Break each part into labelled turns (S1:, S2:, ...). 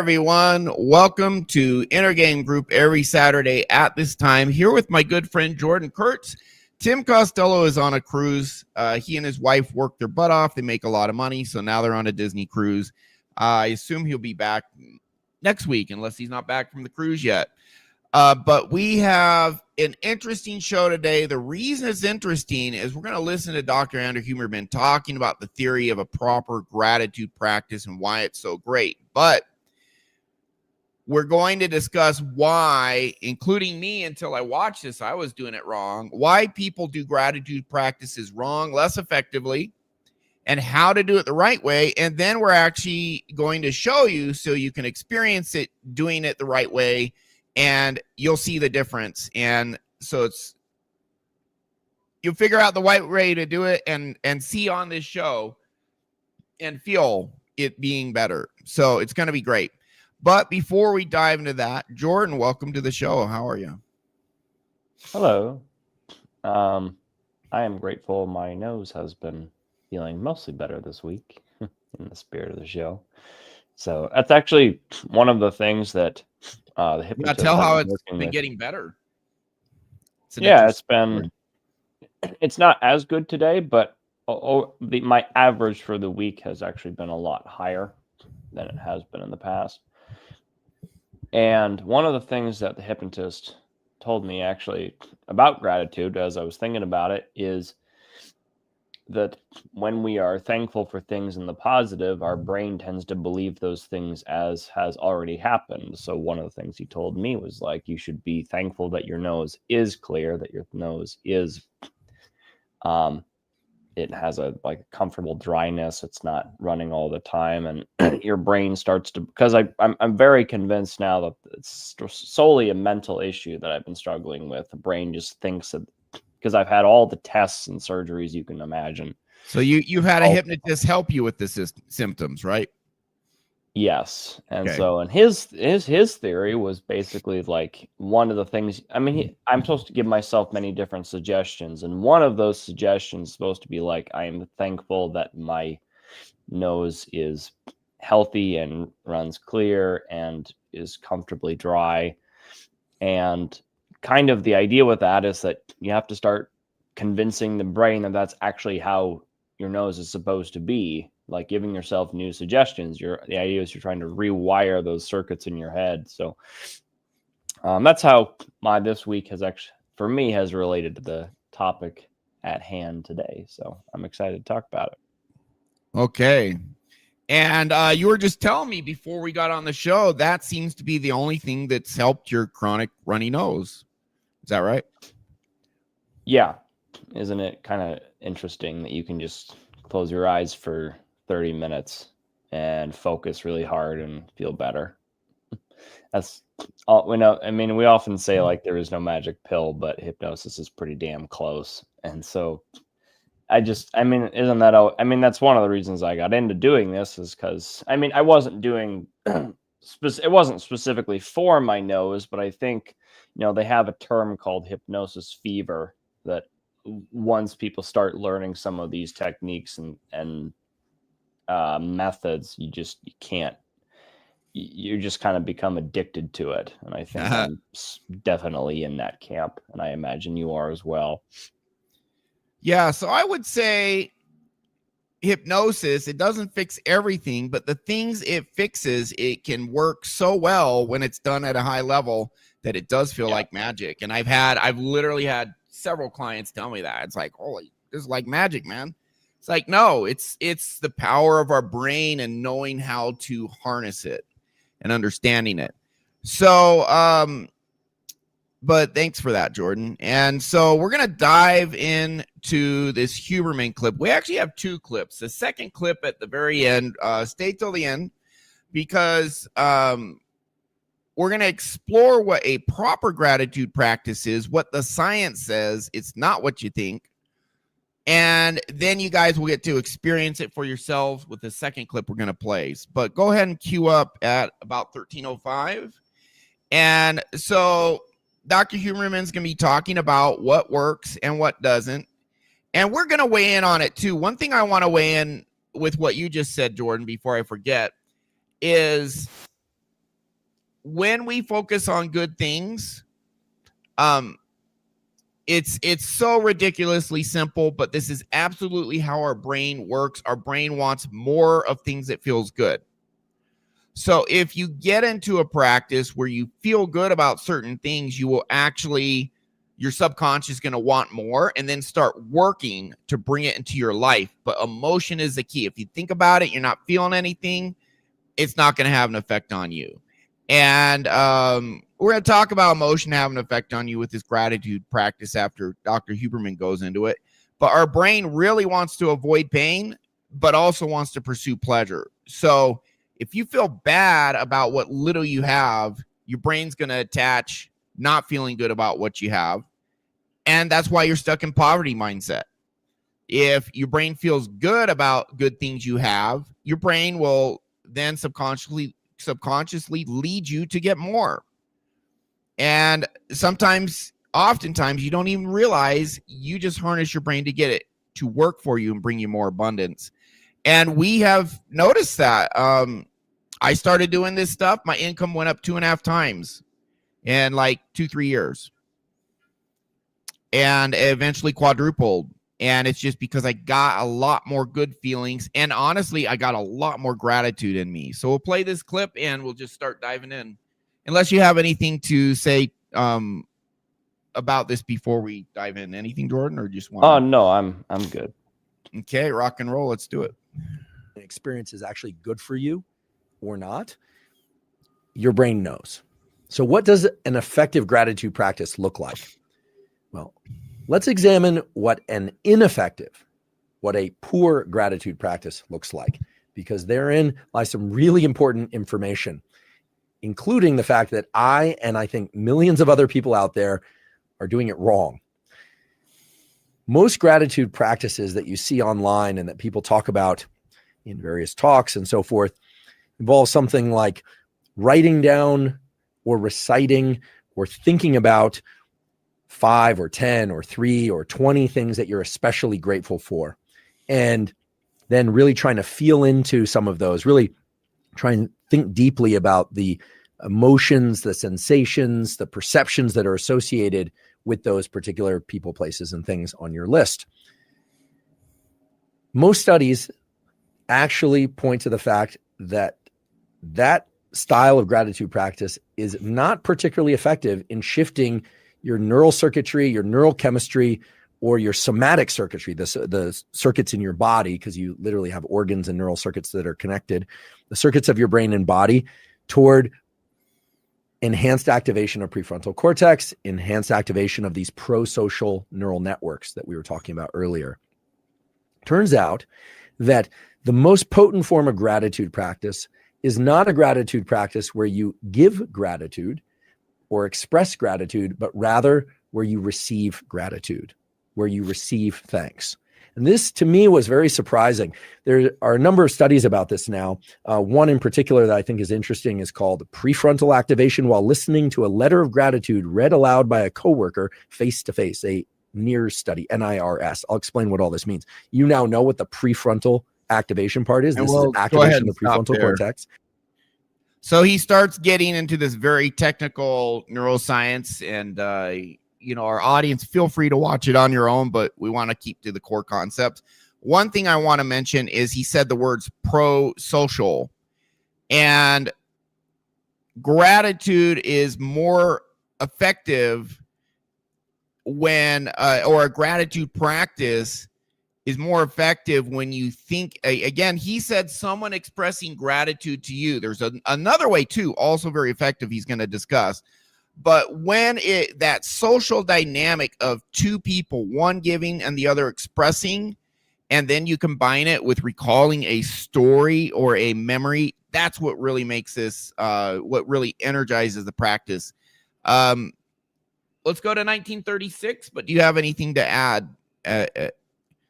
S1: everyone. Welcome to Inner Game Group every Saturday at this time. Here with my good friend Jordan Kurtz. Tim Costello is on a cruise. He and his wife work their butt off. They make a lot of money, so now they're on a Disney cruise. I assume he'll be back next week, unless he's not back from the cruise yet. But we have an interesting show today. The reason it's interesting is we're going to listen to Dr. Andrew Huberman talking about the theory of a proper gratitude practice and why it's so great. But we're going to discuss why, including me, until I watched this, I was doing it wrong, why people do gratitude practices wrong, less effectively, and how to do it the right way. And then we're actually going to show you so you can experience it doing it the right way, and you'll see the difference. And so you'll figure out the right way to do it and see on this show and feel it being better. So it's going to be great. But before we dive into that, Jordan, welcome to the show. How are you?
S2: Hello. I am grateful my nose has been feeling mostly better this week in the spirit of the show. So that's actually one of the things that the hypnotist.
S1: Tell how it's been getting better.
S2: It's not as good today, but my average for the week has actually been a lot higher than it has been in the past. And one of the things that the hypnotist told me actually about gratitude as I was thinking about it is that when we are thankful for things in the positive, our brain tends to believe those things as has already happened. So one of the things he told me was like, you should be thankful that your nose is clear, that your nose is, it has a comfortable dryness. It's not running all the time. And your brain starts to, because I'm very convinced now that it's solely a mental issue that I've been struggling with. The brain just thinks that, because I've had all the tests and surgeries you can imagine.
S1: So you've had a hypnotist help you with the symptoms, right?
S2: Yes. And so, and his theory was basically like one of the things, I mean, I'm supposed to give myself many different suggestions. And one of those suggestions is supposed to be like, I am thankful that my nose is healthy and runs clear and is comfortably dry. And kind of the idea with that is that you have to start convincing the brain that that's actually how your nose is supposed to be, like giving yourself new suggestions. The idea is you're trying to rewire those circuits in your head. So that's how this week has actually, for me, has related to the topic at hand today. So I'm excited to talk about it.
S1: Okay. And you were just telling me before we got on the show, that seems to be the only thing that's helped your chronic runny nose. Is that right?
S2: Yeah. Isn't it kind of interesting that you can just close your eyes for 30 minutes and focus really hard and feel better? That's all we know. I mean, we often say like there is no magic pill, but hypnosis is pretty damn close. And so that's one of the reasons I got into doing this is because, I mean, I wasn't doing, it wasn't specifically for my nose, but I think, they have a term called hypnosis fever that once people start learning some of these techniques and methods, you just kind of become addicted to it. And I think I'm definitely in that camp, and I imagine you are as well.
S1: Yeah, so I would say hypnosis, it doesn't fix everything, but the things it fixes, it can work so well when it's done at a high level that it does feel like magic. And I've literally had several clients tell me that. It's like, holy, this is like magic, man. It's like, no, it's the power of our brain and knowing how to harness it and understanding it. So, but thanks for that, Jordan. And so we're going to dive into this Huberman clip. We actually have two clips. The second clip at the very end, stay till the end, because we're going to explore what a proper gratitude practice is, what the science says. It's not what you think. And then you guys will get to experience it for yourselves with the second clip we're going to play. But go ahead and queue up at about 13:05. And so Dr. Huberman's going to be talking about what works and what doesn't. And we're going to weigh in on it too. One thing I want to weigh in with what you just said, Jordan, before I forget, is when we focus on good things, it's so ridiculously simple, but this is absolutely how our brain works. Our brain wants more of things that feels good. So if you get into a practice where you feel good about certain things, you will actually, your subconscious is going to want more and then start working to bring it into your life. But emotion is the key. If you think about it, you're not feeling anything, it's not going to have an effect on you. And we're going to talk about emotion having an effect on you with this gratitude practice after Dr. Huberman goes into it. But our brain really wants to avoid pain, but also wants to pursue pleasure. So if you feel bad about what little you have, your brain's going to attach not feeling good about what you have. And that's why you're stuck in poverty mindset. If your brain feels good about good things you have, your brain will then subconsciously lead you to get more. And oftentimes, you don't even realize you just harness your brain to get it to work for you and bring you more abundance. And we have noticed that. I started doing this stuff. My income went up 2.5 times in like 2-3 years, and eventually quadrupled. And it's just because I got a lot more good feelings. And honestly, I got a lot more gratitude in me. So we'll play this clip and we'll just start diving in. Unless you have anything to say about this before we dive in. Anything, Jordan, or just want?
S2: Oh, no, I'm good.
S1: Okay, rock and roll. Let's do it.
S3: An experience is actually good for you or not, your brain knows. So what does an effective gratitude practice look like? Well, let's examine what an ineffective, what a poor gratitude practice looks like, because therein lies some really important information, including the fact that I think millions of other people out there are doing it wrong. Most gratitude practices that you see online and that people talk about in various talks and so forth involve something like writing down or reciting or thinking about 5 or 10 or 3 or 20 things that you're especially grateful for. And then really trying to feel into some of those, really try and think deeply about the emotions, the sensations, the perceptions that are associated with those particular people, places, and things on your list. Most studies actually point to the fact that that style of gratitude practice is not particularly effective in shifting your neural circuitry, your neural chemistry, or your somatic circuitry, the circuits in your body, because you literally have organs and neural circuits that are connected, the circuits of your brain and body, toward enhanced activation of prefrontal cortex, enhanced activation of these pro-social neural networks that we were talking about earlier. Turns out that the most potent form of gratitude practice is not a gratitude practice where you give gratitude or express gratitude, but rather where you receive gratitude, where you receive thanks. And this, to me, was very surprising. There are a number of studies about this now. One in particular that I think is interesting is called prefrontal activation while listening to a letter of gratitude read aloud by a coworker face-to-face, a NIRS study, NIRS. I'll explain what all this means. You now know what the prefrontal activation part is. This is activation of the prefrontal cortex.
S1: So he starts getting into this very technical neuroscience, and our audience, feel free to watch it on your own, but we want to keep to the core concepts. One thing I want to mention is he said the words pro-social, and gratitude is more effective when, or a gratitude practice is more effective when you think, again, he said someone expressing gratitude to you. There's another way too, also very effective, he's going to discuss. But when that social dynamic of two people, one giving and the other expressing, and then you combine it with recalling a story or a memory, that's what really makes this, what really energizes the practice. Let's go to 1936, but do you have anything to add?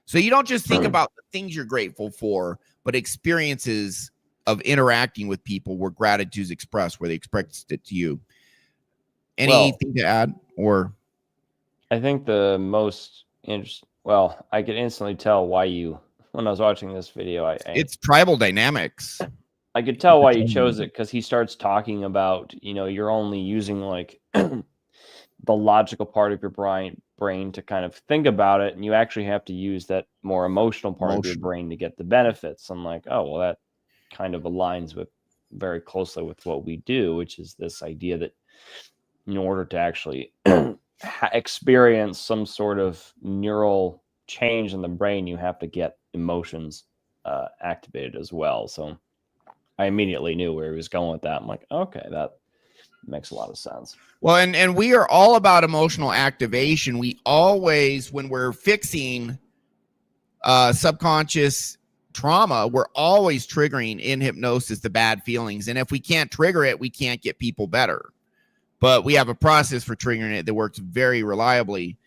S1: So you don't just think about the things you're grateful for, but experiences of interacting with people where gratitude is expressed, where they express it to you. Anything to add? Or
S2: I think the most interesting, I could instantly tell why when I was watching this video,
S1: it's tribal dynamics.
S2: I could tell why you chose it, because he starts talking about, you're only using like the logical part of your brain to kind of think about it, and you actually have to use that more emotional part of your brain to get the benefits. I'm like, oh, well, that kind of aligns with very closely with what we do, which is this idea that in order to actually experience some sort of neural change in the brain, you have to get emotions activated as well. So I immediately knew where he was going with that. I'm like, okay, that makes a lot of sense.
S1: Well, and we are all about emotional activation. We always, when we're fixing subconscious trauma, we're always triggering in hypnosis the bad feelings. And if we can't trigger it, we can't get people better. But we have a process for triggering it that works very reliably.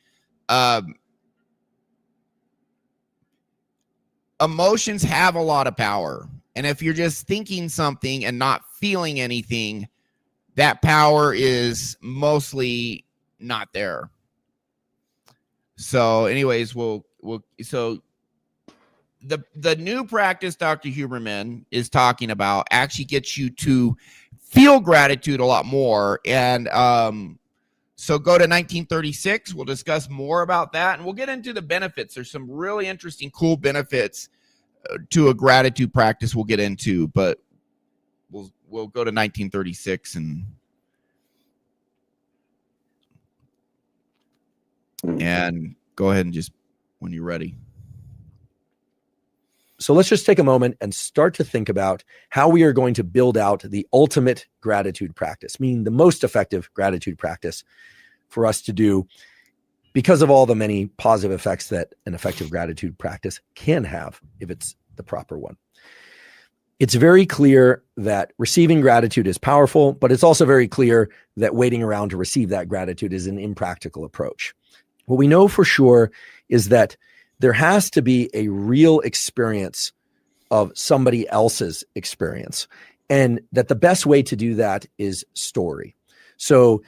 S1: Emotions have a lot of power. And if you're just thinking something and not feeling anything, that power is mostly not there. So anyways, so the new practice Dr. Huberman is talking about actually gets you to feel gratitude a lot more. And so go to 1936. We'll discuss more about that, and we'll get into the benefits. There's some really interesting, cool benefits to a gratitude practice we'll get into, but we'll go to 1936 and go ahead and just when you're ready.
S3: So let's just take a moment and start to think about how we are going to build out the ultimate gratitude practice, meaning the most effective gratitude practice for us to do because of all the many positive effects that an effective gratitude practice can have if it's the proper one. It's very clear that receiving gratitude is powerful, but it's also very clear that waiting around to receive that gratitude is an impractical approach. What we know for sure is that there has to be a real experience of somebody else's experience, and that the best way to do that is story. So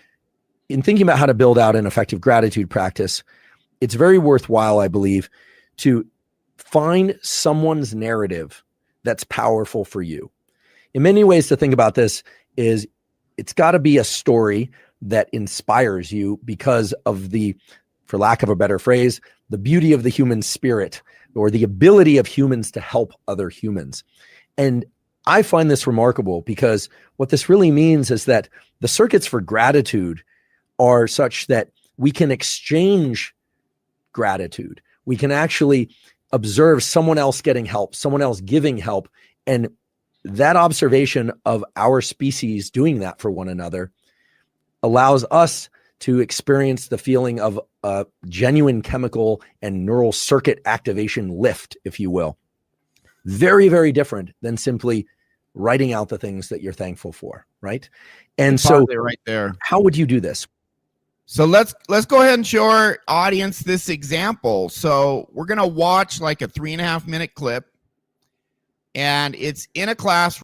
S3: in thinking about how to build out an effective gratitude practice, it's very worthwhile, I believe, to find someone's narrative that's powerful for you. In many ways to think about this is it's got to be a story that inspires you because of the, for lack of a better phrase, the beauty of the human spirit or the ability of humans to help other humans. And I find this remarkable because what this really means is that the circuits for gratitude are such that we can exchange gratitude. We can actually observe someone else getting help, someone else giving help. And that observation of our species doing that for one another allows us to experience the feeling of a genuine chemical and neural circuit activation lift, if you will. Very, very different than simply writing out the things that you're thankful for, right? And so
S1: right there.
S3: How would you do this?
S1: So let's go ahead and show our audience this example. So we're going to watch like a 3.5 minute clip, and it's in a class.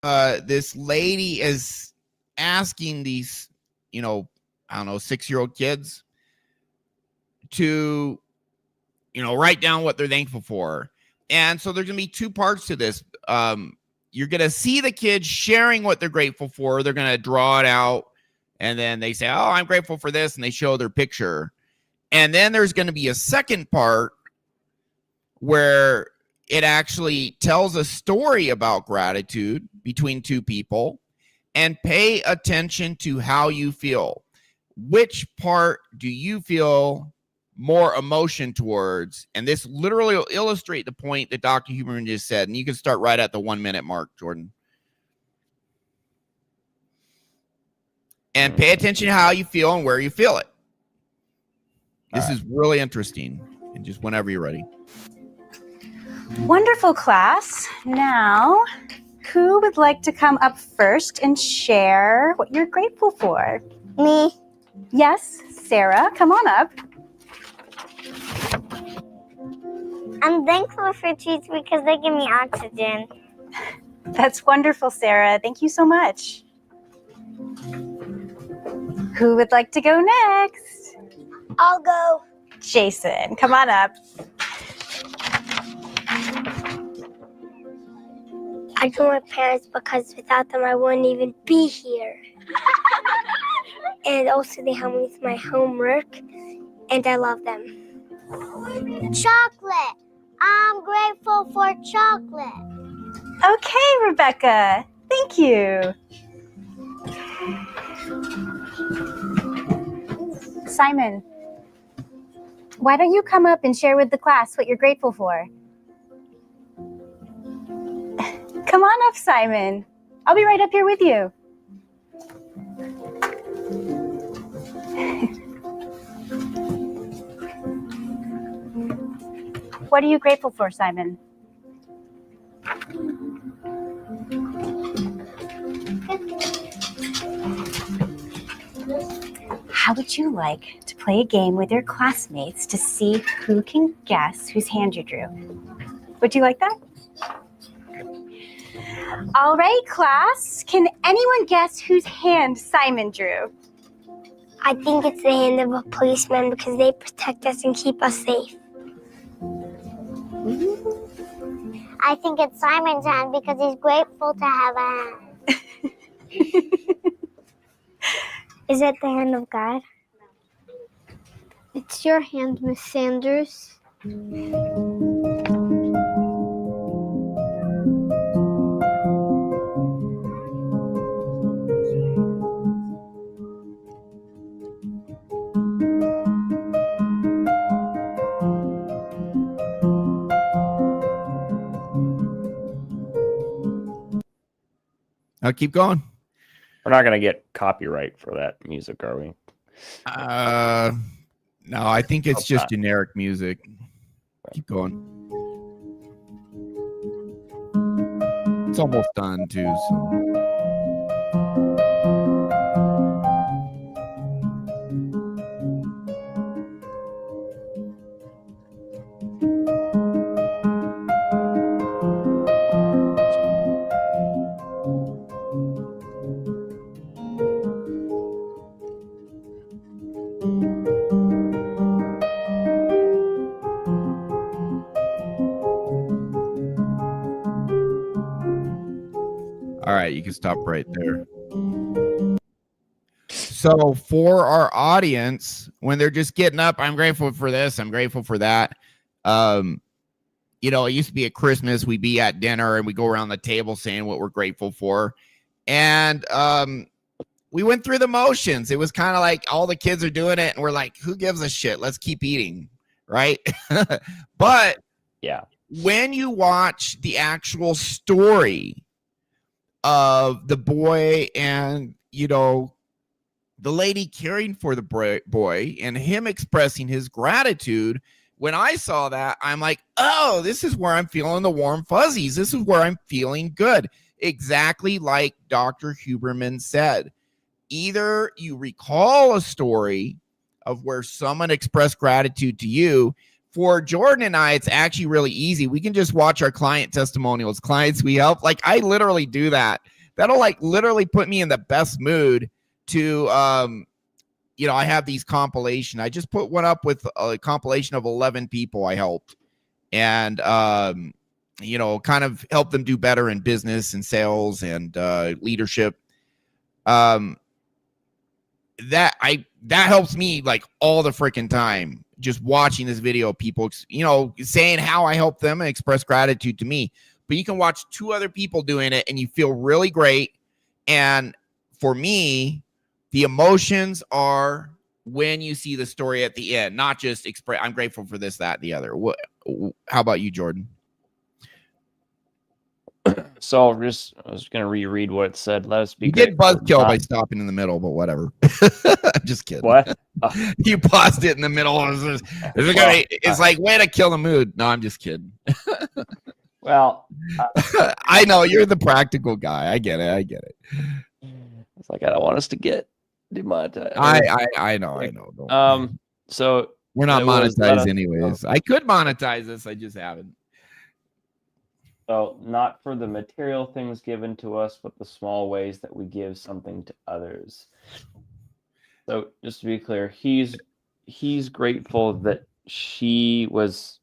S1: This lady is asking these, I don't know, 6-year-old kids to, write down what they're thankful for. And so there's going to be two parts to this. You're going to see the kids sharing what they're grateful for. They're going to draw it out. And then they say, oh, I'm grateful for this. And they show their picture. And then there's going to be a second part where it actually tells a story about gratitude between two people. And pay attention to how you feel. Which part do you feel more emotion towards? And this literally will illustrate the point that Dr. Huberman just said. And you can start right at the 1 minute mark, Jordan. And pay attention to how you feel and where you feel it. This is really interesting. And just whenever you're ready.
S4: Wonderful class. Now, who would like to come up first and share what you're grateful for?
S5: Me.
S4: Yes, Sarah, come on up.
S5: I'm thankful for trees because they give me oxygen.
S4: That's wonderful, Sarah. Thank you so much. Who would like to go next?
S5: I'll go.
S4: Jason, come on up.
S5: I told my parents because without them I wouldn't even be here. And also they help me with my homework, and I love them. Chocolate. I'm grateful for chocolate.
S4: Okay, Rebecca. Thank you. Simon, why don't you come up and share with the class what you're grateful for? Come on up, Simon. I'll be right up here with you. What are you grateful for, Simon? How would you like to play a game with your classmates to see who can guess whose hand you drew? Would you like that? All right, class. Can anyone guess whose hand Simon drew?
S5: I think it's the hand of a policeman because they protect us and keep us safe. I think it's Simon's hand because he's grateful to have a hand. Is it the hand of God? It's your hand, Miss Sanders.
S1: I'll keep going.
S2: We're not gonna get copyright for that music, are we?
S1: No, I think it's
S2: Hope
S1: just
S2: not.
S1: generic music. Keep going. It's almost done too. So. All right, you can stop right there. So for our audience, when they're just getting up, I'm grateful for this, I'm grateful for that. You know, it used to be at Christmas, we'd be at dinner and we go around the table saying what we're grateful for. And we went through the motions. It was kind of like all the kids are doing it and we're like, who gives a shit? Let's keep eating, right? But
S2: Yeah.
S1: when you watch the actual story of the boy and, you know, the lady caring for the boy and him expressing his gratitude, when I saw that, I'm like, oh, this is where I'm feeling the warm fuzzies. This is where I'm feeling good. Exactly like Dr. Huberman said. Either you recall a story of where someone expressed gratitude to you. For Jordan and I, it's actually really easy. We can just watch our client testimonials, clients we help. Like I literally do that. That'll like literally put me in the best mood to, you know, I have these compilation. I just put one up with a compilation of 11 people I helped and, you know, kind of help them do better in business and sales and leadership. That helps me like all the freaking time. Just watching this video, people, you know, saying how I help them and express gratitude to me. But you can watch two other people doing it and you feel really great. And for me, the emotions are when you see the story at the end, not just express, I'm grateful for this, that, the other. How about you, Jordan?
S2: So I was going to reread what it said. Let us be.
S1: You did buzzkill by stopping in the middle, but whatever. I'm just kidding.
S2: What?
S1: You paused it in the middle. It's like way to kill the mood. No, I'm just kidding.
S2: Well,
S1: I know you're the practical guy. I get it.
S2: It's like I don't want us to get demonetized.
S1: I know.
S2: So
S1: we're not monetized anyways. I could monetize this. I just haven't.
S2: So not for the material things given to us, but the small ways that we give something to others. So just to be clear, he's grateful that she was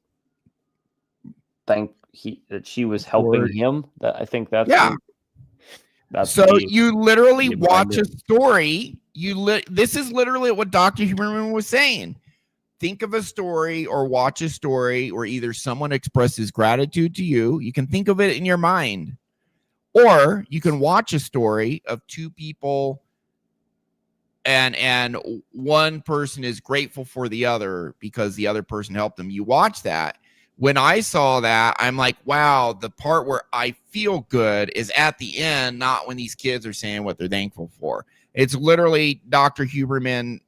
S2: she was helping him. That I think that's
S1: Yeah.
S2: that's
S1: so
S2: the
S1: you literally
S2: idea behind
S1: watch a story. This is literally what Dr. Huberman was saying. Think of a story or watch a story where either someone expresses gratitude to you. You can think of it in your mind, or you can watch a story of two people and one person is grateful for the other because the other person helped them. You watch that. When I saw that, I'm like, wow, the part where I feel good is at the end, not when these kids are saying what they're thankful for. It's literally Dr. Huberman,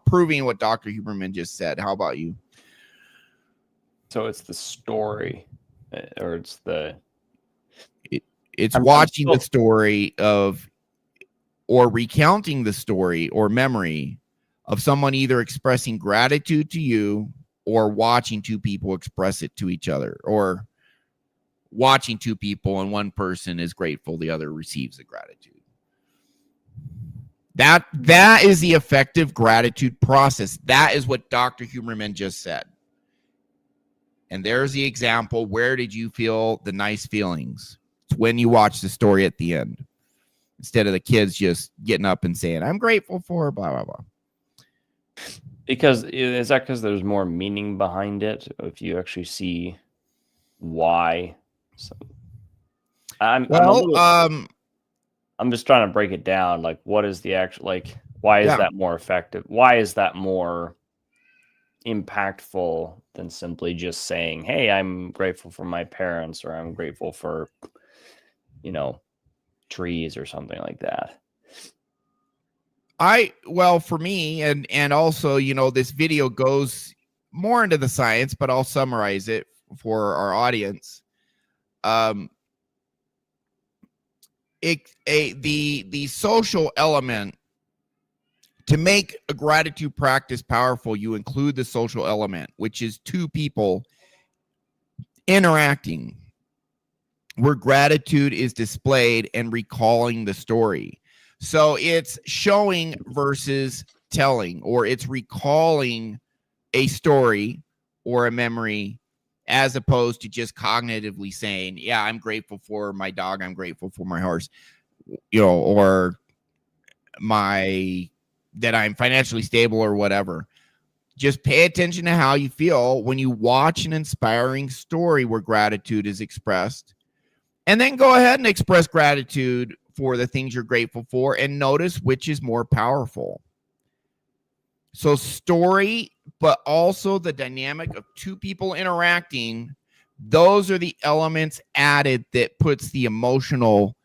S1: proving what Dr. Huberman just said. How about you?
S2: So it's the story, or it's
S1: it's watching the story of, or recounting the story or memory of someone either expressing gratitude to you or watching two people express it to each other, or watching two people and one person is grateful, the other receives the gratitude. That is the effective gratitude process. That is what Dr. Huberman just said. And there's the example. Where did you feel the nice feelings? It's when you watch the story at the end, instead of the kids just getting up and saying, I'm grateful for blah, blah, blah.
S2: Because is that because there's more meaning behind it? If you actually see why. So I'm just trying to break it down. Like, what is the actual, like, why is that more effective? Why is that more impactful than simply just saying, hey, I'm grateful for my parents, or I'm grateful for, trees or something like that?
S1: For me, and also, this video goes more into the science, but I'll summarize it for our audience. The social element, to make a gratitude practice powerful, you include the social element, which is two people interacting, where gratitude is displayed and recalling the story. So it's showing versus telling, or it's recalling a story or a memory, as opposed to just cognitively saying, yeah, I'm grateful for my dog, I'm grateful for my horse, or that I'm financially stable or whatever. Just pay attention to how you feel when you watch an inspiring story where gratitude is expressed, and then go ahead and express gratitude for the things you're grateful for, and notice which is more powerful. So story, but also the dynamic of two people interacting, those are the elements added that puts the emotional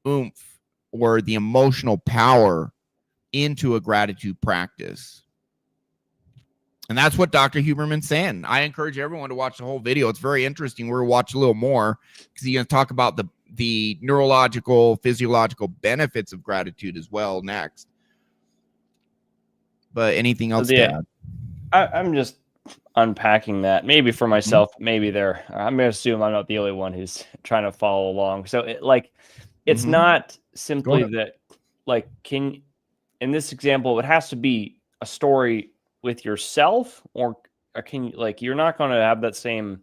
S1: oomph or the emotional power into a gratitude practice. And that's what Dr. Huberman's saying. I encourage everyone to watch the whole video. It's very interesting. We're going to watch a little more because he's going to talk about the neurological, physiological benefits of gratitude as well next. But anything else to add?
S2: I'm just unpacking that. Maybe for myself, maybe I'm going to assume I'm not the only one who's trying to follow along. So it's not simply that, like, in this example, it has to be a story with yourself, or can you, like, you're not going to have that same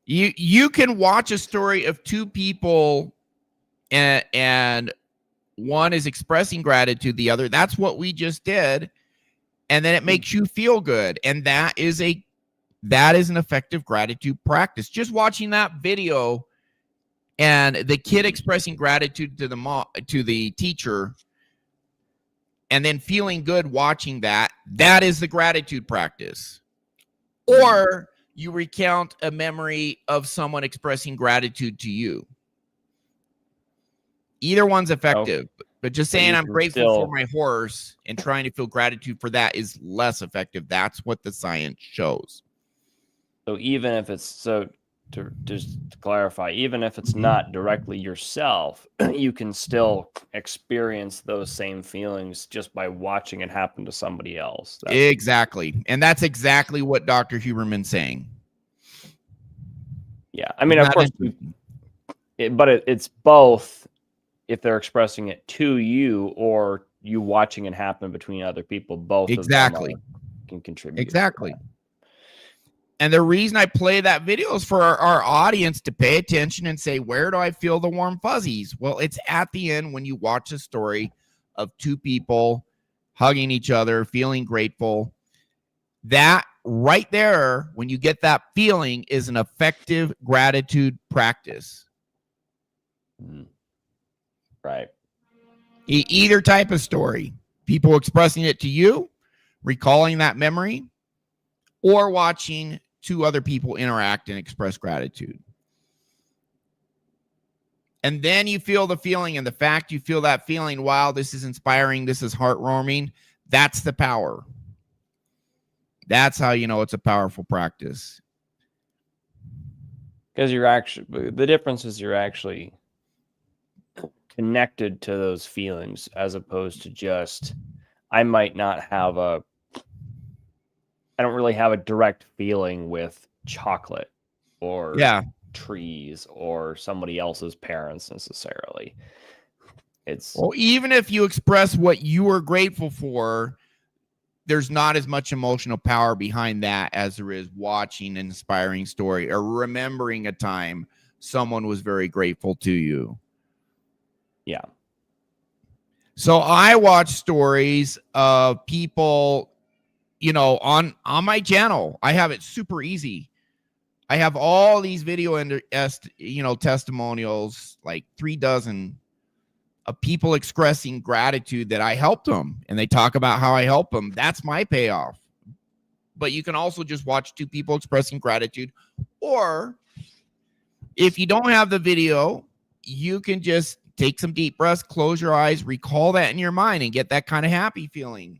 S1: you can watch a story of two people and one is expressing gratitude, the other, that's what we just did, and then it makes you feel good, and that is an effective gratitude practice. Just watching that video and the kid expressing gratitude to the teacher, and then feeling good watching that is the gratitude practice. Or you recount a memory of someone expressing gratitude to you. Either one's effective, but just saying I'm grateful for my horse and trying to feel gratitude for that is less effective. That's what the science shows.
S2: So even if it's, to just to clarify, even if it's not directly yourself, you can still experience those same feelings just by watching it happen to somebody else.
S1: Exactly. And that's exactly what Dr. Huberman's saying.
S2: Yeah. I mean, of course, but it's both, if they're expressing it to you or you watching it happen between other people, both
S1: exactly
S2: of them can contribute.
S1: Exactly. And the reason I play that video is for our audience to pay attention and say, where do I feel the warm fuzzies? Well, it's at the end when you watch a story of two people hugging each other, feeling grateful. That right there, when you get that feeling, is an effective gratitude practice.
S2: Right.
S1: Either type of story, people expressing it to you, recalling that memory, or watching two other people interact and express gratitude. And then you feel the feeling, and the fact you feel that feeling, wow, this is inspiring, this is heartwarming, that's the power. That's how you know it's a powerful practice.
S2: Because the difference is you're actually connected to those feelings, as opposed to just, I don't really have a direct feeling with chocolate or trees or somebody else's parents necessarily. Well,
S1: even if you express what you are grateful for, there's not as much emotional power behind that as there is watching an inspiring story or remembering a time someone was very grateful to you.
S2: Yeah.
S1: So I watch stories of people, on my channel. I have it super easy. I have all these video testimonials, like 3 dozen of people expressing gratitude that I helped them, and they talk about how I help them. That's my payoff. But you can also just watch 2 people expressing gratitude, or if you don't have the video, you can just take some deep breaths, close your eyes, recall that in your mind, and get that kind of happy feeling.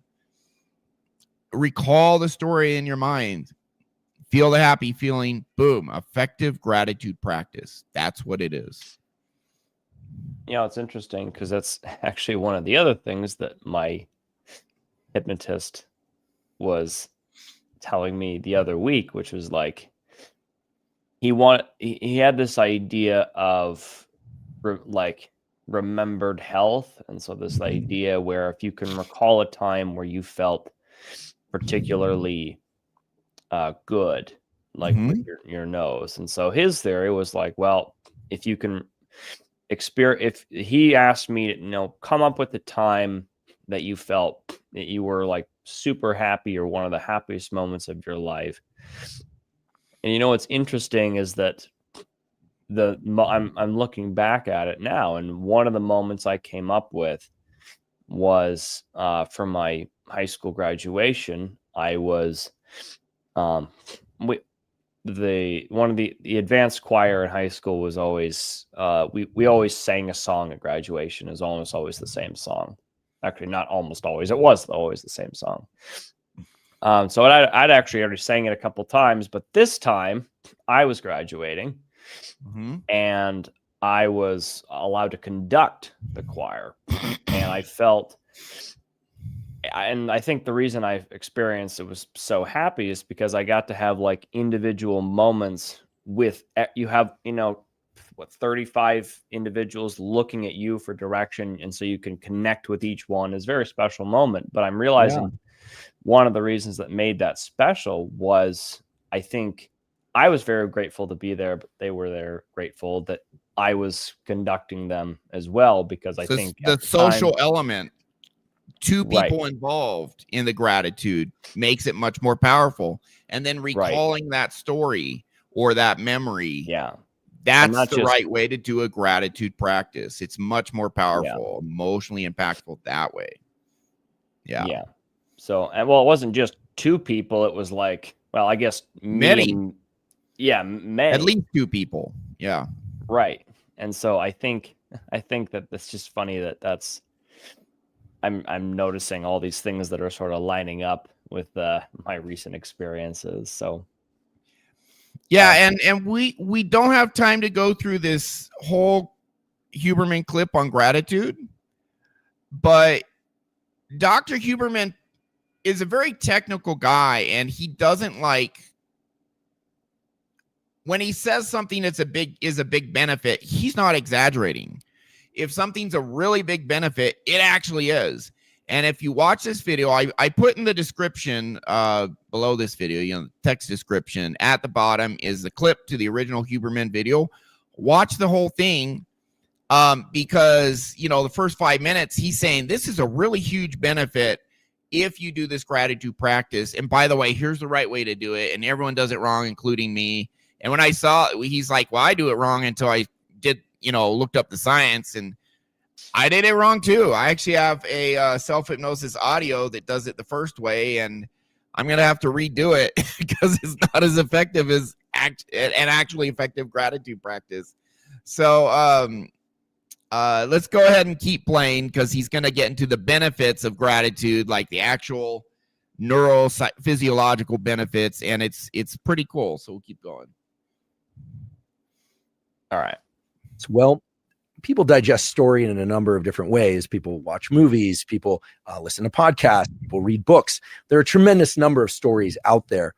S1: Recall the story in your mind. Feel the happy feeling. Boom. Effective gratitude practice. That's what it is.
S2: It's interesting because that's actually one of the other things that my hypnotist was telling me the other week, which was like, he had this idea of remembered health. And so this idea where if you can recall a time where you felt particularly good, like with your nose. And so his theory was like, well, if you can if he asked me to, come up with the time that you felt that you were like super happy or one of the happiest moments of your life. And what's interesting is that I'm looking back at it now, and one of the moments I came up with was for my high school graduation. I was the advanced choir in high school was always we always sang a song at graduation. It was almost always the same song. Actually, not almost always. It was always the same song. So I'd actually already sang it a couple times, but this time I was graduating, and I was allowed to conduct the choir, and I felt. And I think the reason I experienced it was so happy is because I got to have like individual moments with, you have, 35 individuals looking at you for direction. And so you can connect with each one. It's a very special moment. But I'm realizing one of the reasons that made that special was, I think I was very grateful to be there, but they were there grateful that I was conducting them as well, because I think
S1: the social element. 2 people involved in the gratitude makes it much more powerful. And then recalling that story or that memory. That's the right way to do a gratitude practice. It's much more powerful, emotionally impactful that way. Yeah.
S2: So, and it wasn't just 2 people. It was like, well, I guess
S1: many.
S2: Many.
S1: At least 2 people. Yeah.
S2: Right. And so I think that it's just funny that's, I'm noticing all these things that are sort of lining up with my recent experiences. So
S1: and we don't have time to go through this whole Huberman clip on gratitude, but Dr. Huberman is a very technical guy, and he doesn't when he says something that's a big benefit, he's not exaggerating. If something's a really big benefit, it actually is. And if you watch this video, I put in the description below this video, the text description at the bottom is the clip to the original Huberman video. Watch the whole thing because, the first 5 minutes, he's saying this is a really huge benefit if you do this gratitude practice. And by the way, here's the right way to do it. And everyone does it wrong, including me. And when I saw it, he's like, well, I do it wrong until I did, looked up the science, and I did it wrong too. I actually have a self-hypnosis audio that does it the first way, and I'm going to have to redo it because it's not as effective as an actually effective gratitude practice. So let's go ahead and keep playing because he's going to get into the benefits of gratitude, like the actual neurophysiological benefits, and it's pretty cool. So we'll keep going.
S2: All right.
S3: Well, people digest story in a number of different ways. People watch movies, people listen to podcasts, people read books. There are a tremendous number of stories out there.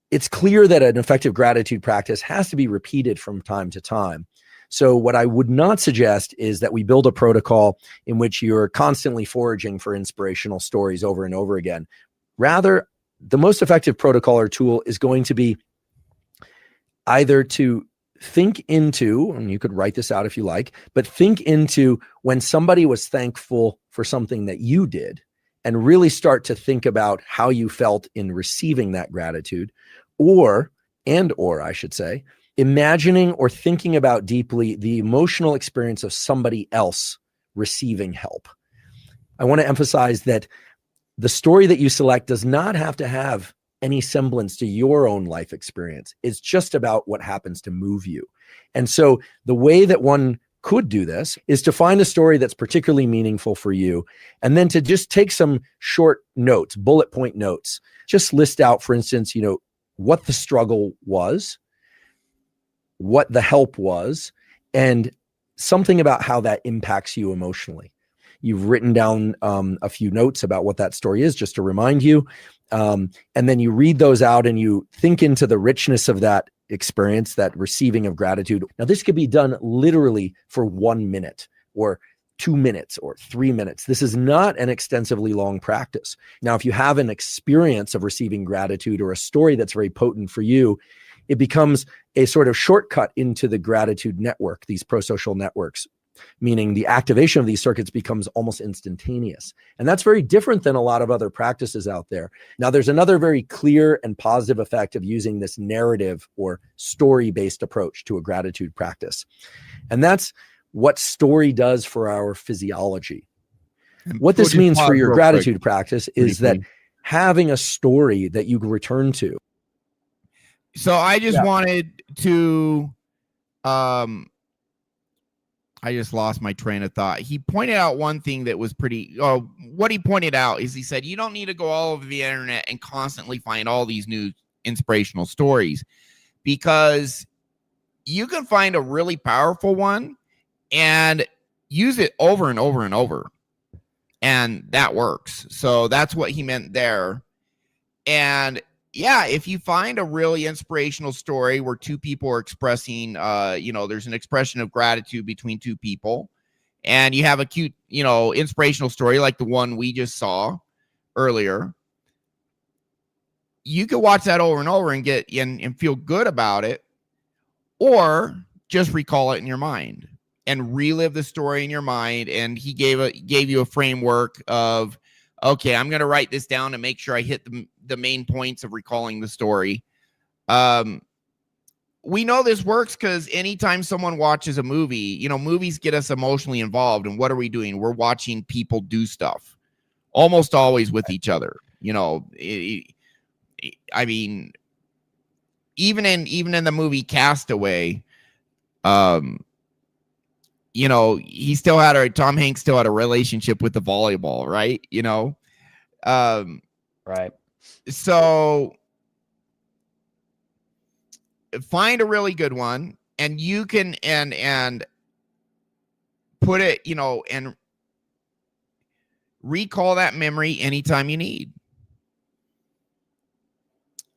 S3: It's clear that an effective gratitude practice has to be repeated from time to time. So what I would not suggest is that we build a protocol in which you're constantly foraging for inspirational stories over and over again. Rather, the most effective protocol or tool is going to be either to think into, and you could write this out if you like, but think into when somebody was thankful for something that you did and really start to think about how you felt in receiving that gratitude, or I should say, imagining or thinking about deeply the emotional experience of somebody else receiving help. I want to emphasize that the story that you select does not have to have any semblance to your own life experience. It's just about what happens to move you. And so the way that one could do this is to find a story that's particularly meaningful for you, and then to just take some short notes, bullet point notes. Just list out, for instance, what the struggle was, what the help was, and something about how that impacts you emotionally. You've written down a few notes about what that story is, just to remind you. And then you read those out and you think into the richness of that experience, that receiving of gratitude. Now, this could be done literally for 1 minute or 2 minutes or 3 minutes. This is not an extensively long practice. Now, if you have an experience of receiving gratitude or a story that's very potent for you, it becomes a sort of shortcut into the gratitude network, these prosocial networks, meaning the activation of these circuits becomes almost instantaneous. And that's very different than a lot of other practices out there. Now, there's another very clear and positive effect of using this narrative or story-based approach to a gratitude practice. And that's what story does for our physiology. And what this means for your gratitude practice is that having a story that you can return to.
S1: So I just wanted to, I just lost my train of thought. He pointed out one thing that was what he pointed out is he said, you don't need to go all over the internet and constantly find all these new inspirational stories, because you can find a really powerful one and use it over and over and over. And that works. So that's what he meant there. And yeah, if you find a really inspirational story where two people are expressing, there's an expression of gratitude between two people, and you have a cute, inspirational story like the one we just saw earlier, you could watch that over and over and get and feel good about it, or just recall it in your mind and relive the story in your mind. And he gave you a framework of, okay, I'm going to write this down and make sure I hit the main points of recalling the story. We know this works because anytime someone watches a movie, movies get us emotionally involved. And what are we doing? We're watching people do stuff, almost always with each other. I mean, even in the movie Castaway, Tom Hanks still had a relationship with the volleyball, right?
S2: Right. So
S1: find a really good one, and you can and put it, and recall that memory anytime you need.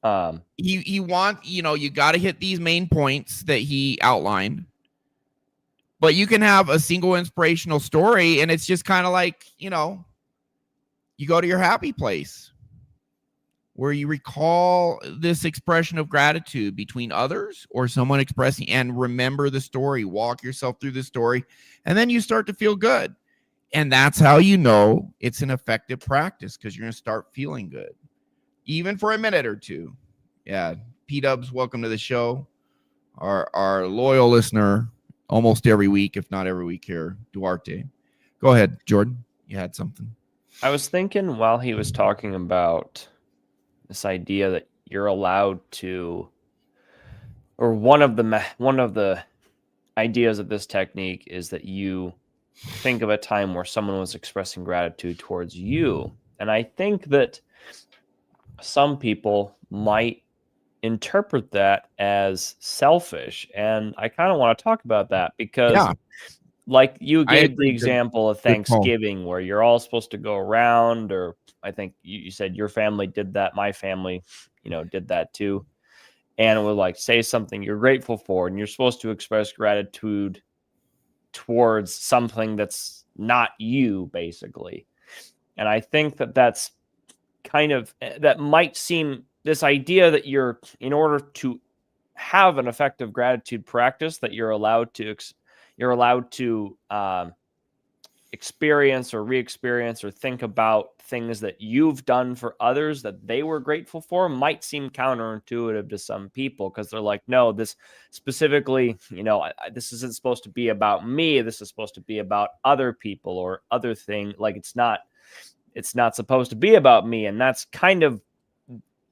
S1: You got to hit these main points that he outlined. But you can have a single inspirational story, and it's just kind of like, you go to your happy place where you recall this expression of gratitude between others or someone expressing, and remember the story, walk yourself through the story, and then you start to feel good. And that's how you know it's an effective practice, because you're going to start feeling good, even for a minute or two. Yeah. P-Dubs, welcome to the show. Our loyal listener almost every week, if not every week here, Duarte. Go ahead, Jordan. You had something.
S2: I was thinking while he was talking about this idea that you're allowed to, or one of the ideas of this technique is that you think of a time where someone was expressing gratitude towards you. And I think that some people might interpret that as selfish. And I kind of want to talk about that because like you gave the example of Thanksgiving where you're all supposed to go around, or I think you said your family did that. My family, did that too. And it would like say something you're grateful for, and you're supposed to express gratitude towards something that's not you, basically. And I think that that's kind of, that might seem, this idea that in order to have an effective gratitude practice, that you're allowed to experience or re-experience or think about things that you've done for others that they were grateful for, might seem counterintuitive to some people, because they're like, no, this specifically, this isn't supposed to be about me. This is supposed to be about other people or other thing. Like it's not supposed to be about me. And that's kind of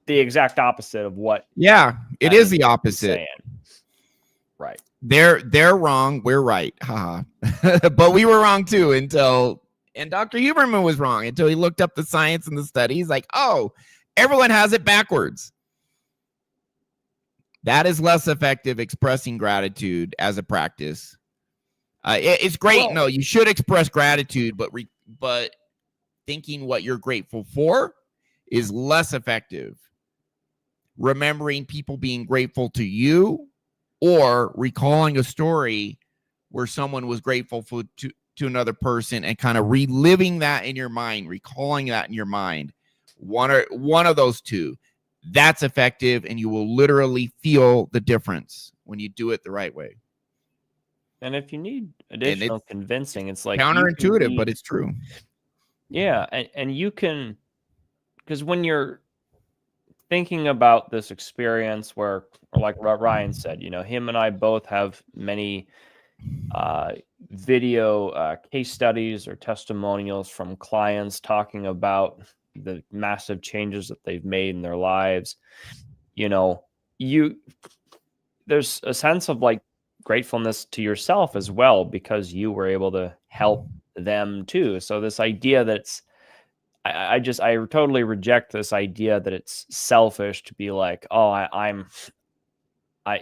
S2: the exact opposite of what.
S1: Yeah, it is the opposite.
S2: Right.
S1: They're wrong. We're right. Haha. But we were wrong too and Dr. Huberman was wrong until he looked up the science and the studies. Like, oh, everyone has it backwards. That is less effective expressing gratitude as a practice. It's great. Well, no, you should express gratitude, but thinking what you're grateful for is less effective. Remembering people being grateful to you, or recalling a story where someone was grateful to another person and kind of reliving that in your mind, recalling that in your mind. One of those two, that's effective, and you will literally feel the difference when you do it the right way.
S2: And if you need additional convincing, it's like
S1: counterintuitive, but it's true.
S2: Yeah, and you can, because when you're thinking about this experience where, or like Ryan said, him and I both have many video case studies or testimonials from clients talking about the massive changes that they've made in their lives. There's a sense of like gratefulness to yourself as well, because you were able to help them too. So this idea that I totally reject this idea that it's selfish to be like, oh,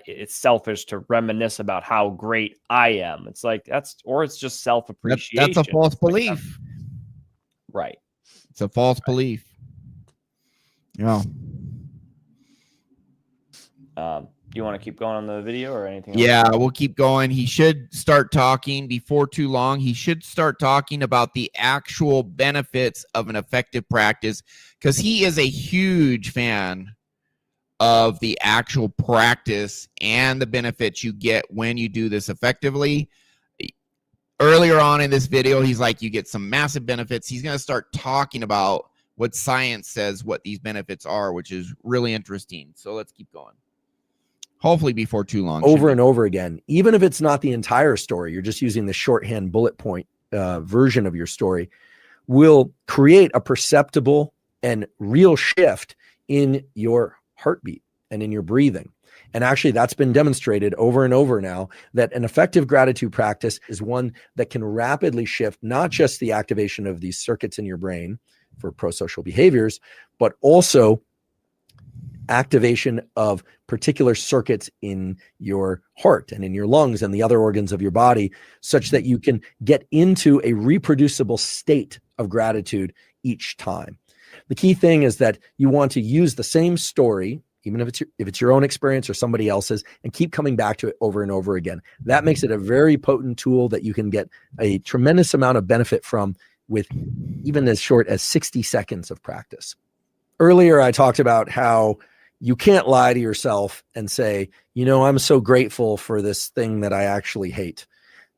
S2: it's selfish to reminisce about how great I am. It's like, it's just self-appreciation.
S1: That's a false belief.
S2: Right.
S1: It's a false belief. Yeah.
S2: Do you want to keep going on the video or anything else?
S1: Yeah, we'll keep going. He should start talking before too long. He should start talking about the actual benefits of an effective practice, because he is a huge fan of the actual practice and the benefits you get when you do this effectively. Earlier on in this video, he's like, you get some massive benefits. He's going to start talking about what science says what these benefits are, which is really interesting. So let's keep going. Hopefully before too long.
S3: Over and over again, even if it's not the entire story, you're just using the shorthand bullet point version of your story, will create a perceptible and real shift in your heartbeat and in your breathing. And actually, that's been demonstrated over and over now, that an effective gratitude practice is one that can rapidly shift not just the activation of these circuits in your brain for prosocial behaviors, but also activation of particular circuits in your heart and in your lungs and the other organs of your body, such that you can get into a reproducible state of gratitude each time. The key thing is that you want to use the same story, even if it's your own experience or somebody else's, and keep coming back to it over and over again. That makes it a very potent tool that you can get a tremendous amount of benefit from with even as short as 60 seconds of practice. Earlier, I talked about how you can't lie to yourself and say, I'm so grateful for this thing that I actually hate.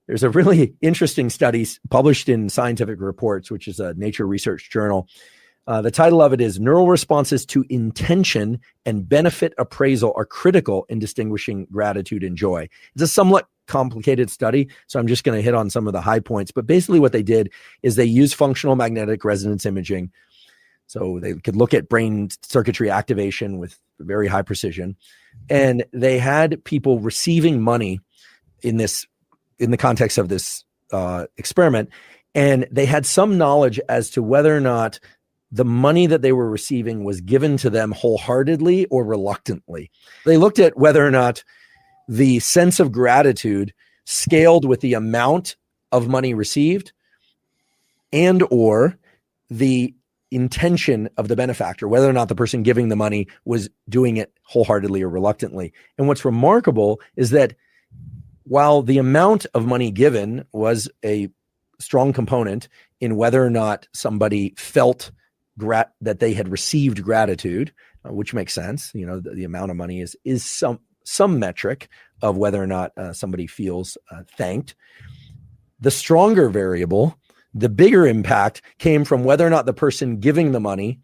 S3: There's a really interesting study published in Scientific Reports, which is a Nature Research journal. The title of it is Neural Responses to Intention and Benefit Appraisal Are Critical in Distinguishing Gratitude and Joy. It's a somewhat complicated study, so I'm just going to hit on some of the high points. But basically what they did is they used functional magnetic resonance imaging. So they could look at brain circuitry activation with very high precision. And they had people receiving money in the context of this experiment. And they had some knowledge as to whether or not the money that they were receiving was given to them wholeheartedly or reluctantly. They looked at whether or not the sense of gratitude scaled with the amount of money received and or the intention of the benefactor, whether or not the person giving the money was doing it wholeheartedly or reluctantly. And what's remarkable is that while the amount of money given was a strong component in whether or not somebody felt that they had received gratitude, which makes sense. The amount of money is some metric of whether or not somebody feels thanked. The stronger variable, the bigger impact, came from whether or not the person giving the money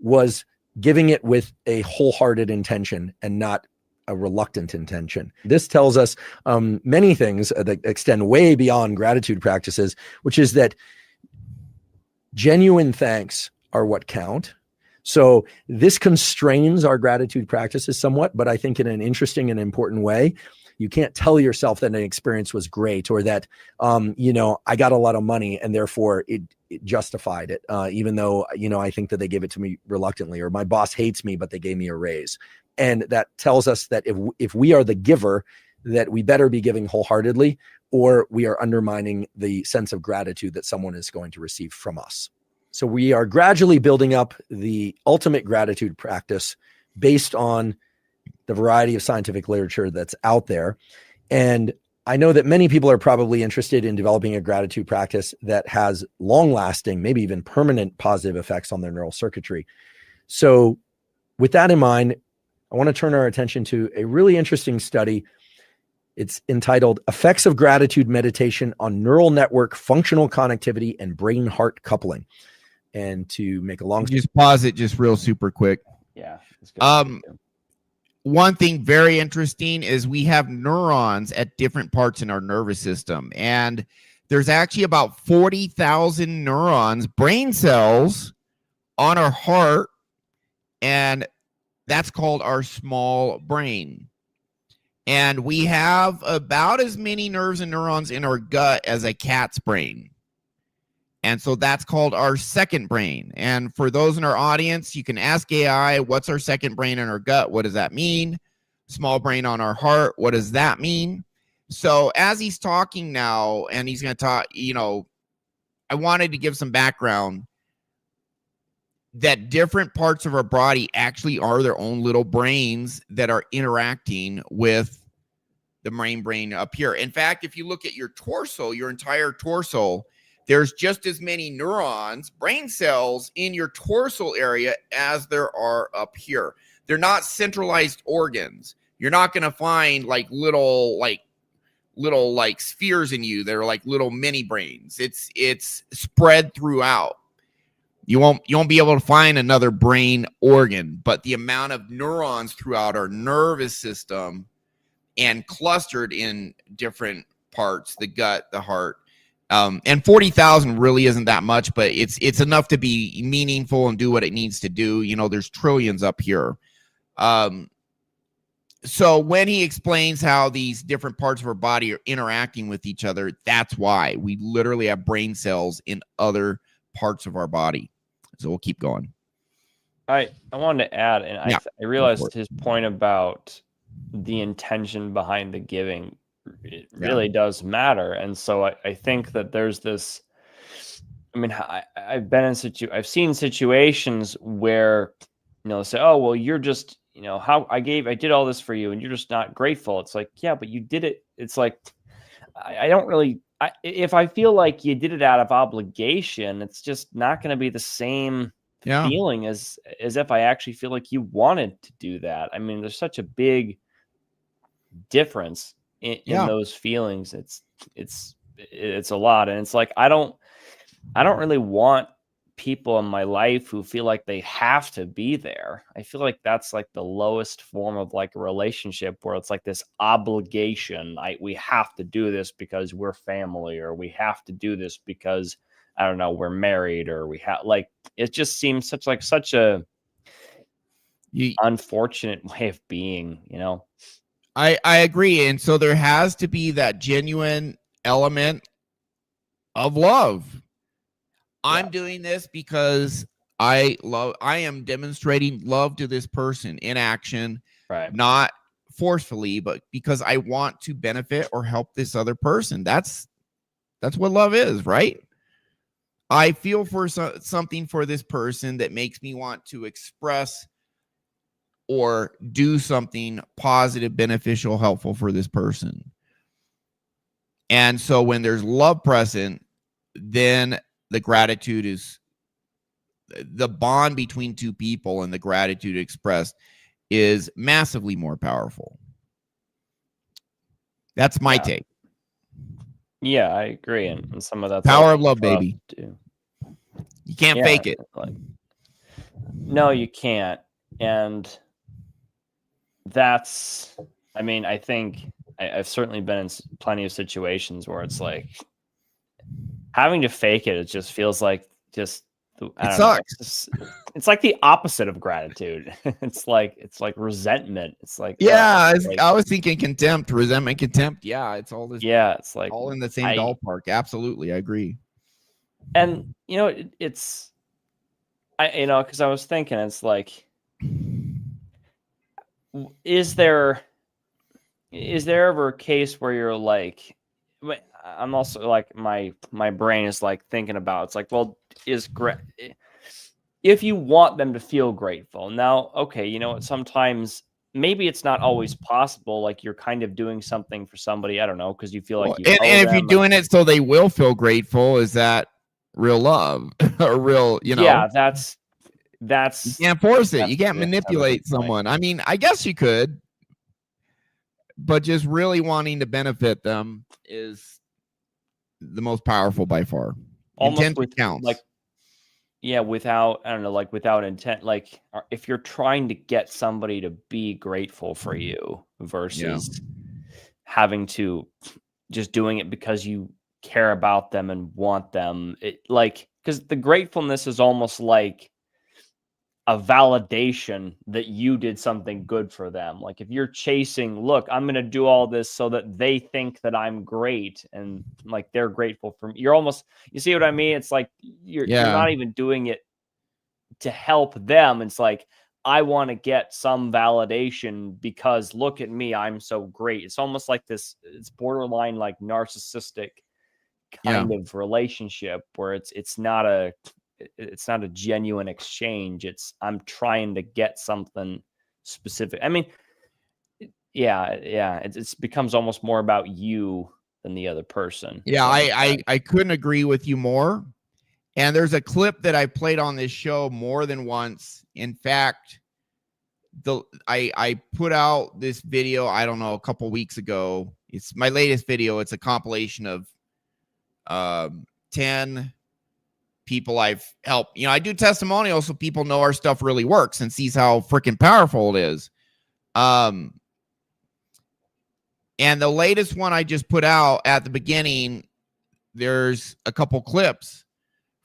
S3: was giving it with a wholehearted intention and not a reluctant intention. This tells us many things that extend way beyond gratitude practices, which is that genuine thanks are what count. So this constrains our gratitude practices somewhat, but I think in an interesting and important way. You can't tell yourself that an experience was great or that, I got a lot of money and therefore it justified it, even though, I think that they gave it to me reluctantly, or my boss hates me, but they gave me a raise. And that tells us that if we are the giver, that we better be giving wholeheartedly, or we are undermining the sense of gratitude that someone is going to receive from us. So we are gradually building up the ultimate gratitude practice based on the variety of scientific literature that's out there. And I know that many people are probably interested in developing a gratitude practice that has long-lasting, maybe even permanent positive effects on their neural circuitry. So with that in mind, I want to turn our attention to a really interesting study. It's entitled Effects of Gratitude Meditation on Neural Network Functional Connectivity and Brain-Heart Coupling. And to make a long...
S1: Just pause it just real super quick.
S2: Yeah.
S1: One thing very interesting is we have neurons at different parts in our nervous system. And there's actually about 40,000 neurons, brain cells, on our heart. And that's called our small brain. And we have about as many nerves and neurons in our gut as a cat's brain. And so that's called our second brain. And for those in our audience, you can ask AI, what's our second brain in our gut? What does that mean? Small brain on our heart, what does that mean? So as he's talking now, and he's going to talk, I wanted to give some background that different parts of our body actually are their own little brains that are interacting with the main brain up here. In fact, if you look at your torso, your entire torso, there's just as many neurons, brain cells in your torso area as there are up here. They're not centralized organs. You're not going to find like little spheres in you. They're like little mini brains. It's spread throughout. You won't be able to find another brain organ, but the amount of neurons throughout our nervous system and clustered in different parts, the gut, the heart, and 40,000 really isn't that much, but it's enough to be meaningful and do what it needs to do. There's trillions up here. So when he explains how these different parts of our body are interacting with each other, that's why we literally have brain cells in other parts of our body. So we'll keep going.
S2: I wanted to add, and I realized his point about the intention behind the giving. It really does matter. And so I think that there's this, I've seen situations where, say, oh, well, you're just, I did all this for you and you're just not grateful. It's like, yeah, but you did it. It's like, I don't really if I feel like you did it out of obligation, it's just not going to be the same feeling as if I actually feel like you wanted to do that. I mean, there's such a big difference in those feelings. It's a lot, and it's like I don't really want people in my life who feel like they have to be there. I feel like that's like the lowest form of like a relationship, where it's like this obligation. We have to do this because we're family, or we have to do this because, I don't know, we're married, or we have, like, it just seems such a unfortunate way of being, you know?
S1: I agree. And so there has to be that genuine element of love. I'm doing this because I am demonstrating love to this person in action,
S2: right?
S1: Not forcefully, but because I want to benefit or help this other person. That's what love is, right? I feel for something for this person that makes me want to express or do something positive, beneficial, helpful for this person. And so when there's love present, then the gratitude is the bond between two people, and the gratitude expressed is massively more powerful. That's my take.
S2: Yeah, I agree. And some of that's
S1: power of love, baby.
S2: Too.
S1: You can't fake it.
S2: No, you can't. And that's, I mean, I think I've certainly been in plenty of situations where it's like having to fake it. It just feels like it sucks. It's like the opposite of gratitude. it's like resentment. It's like,
S1: I was thinking contempt, resentment, contempt. Yeah, it's all this.
S2: Yeah, it's like
S1: all in the same ballpark. Absolutely, I agree.
S2: And you know, because I was thinking, it's like, is there ever a case where you're like, I'm also like, my brain is like thinking about, it's like, well, if you want them to feel grateful now, okay, you know what, sometimes maybe it's not always possible, like you're kind of doing something for somebody, I don't know, because you feel like you
S1: and if you're doing it so they will feel grateful, is that real love? Or real,
S2: yeah, that's
S1: you can't force it, you can't manipulate someone. I mean, I guess you could, but just really wanting to benefit them is the most powerful by far.
S2: Almost counts. Like, yeah, without, I don't know, like without intent, like if you're trying to get somebody to be grateful for you versus having to just doing it because you care about them and want them, because the gratefulness is almost like a validation that you did something good for them. Like if you're chasing, look, I'm going to do all this so that they think that I'm great and like they're grateful for me. You see what I mean? It's like you're not even doing it to help them. It's like, I want to get some validation because look at me, I'm so great. It's almost like this, it's borderline like narcissistic kind of relationship where it's not a genuine exchange. It's, I'm trying to get something specific. I mean, it becomes almost more about you than the other person.
S1: Yeah, I couldn't agree with you more. And there's a clip that I played on this show more than once. In fact, I put out this video, I don't know, a couple weeks ago. It's my latest video. It's a compilation of 10 people I've helped. I do testimonials so people know our stuff really works and sees how freaking powerful it is. And the latest one I just put out at the beginning, there's a couple clips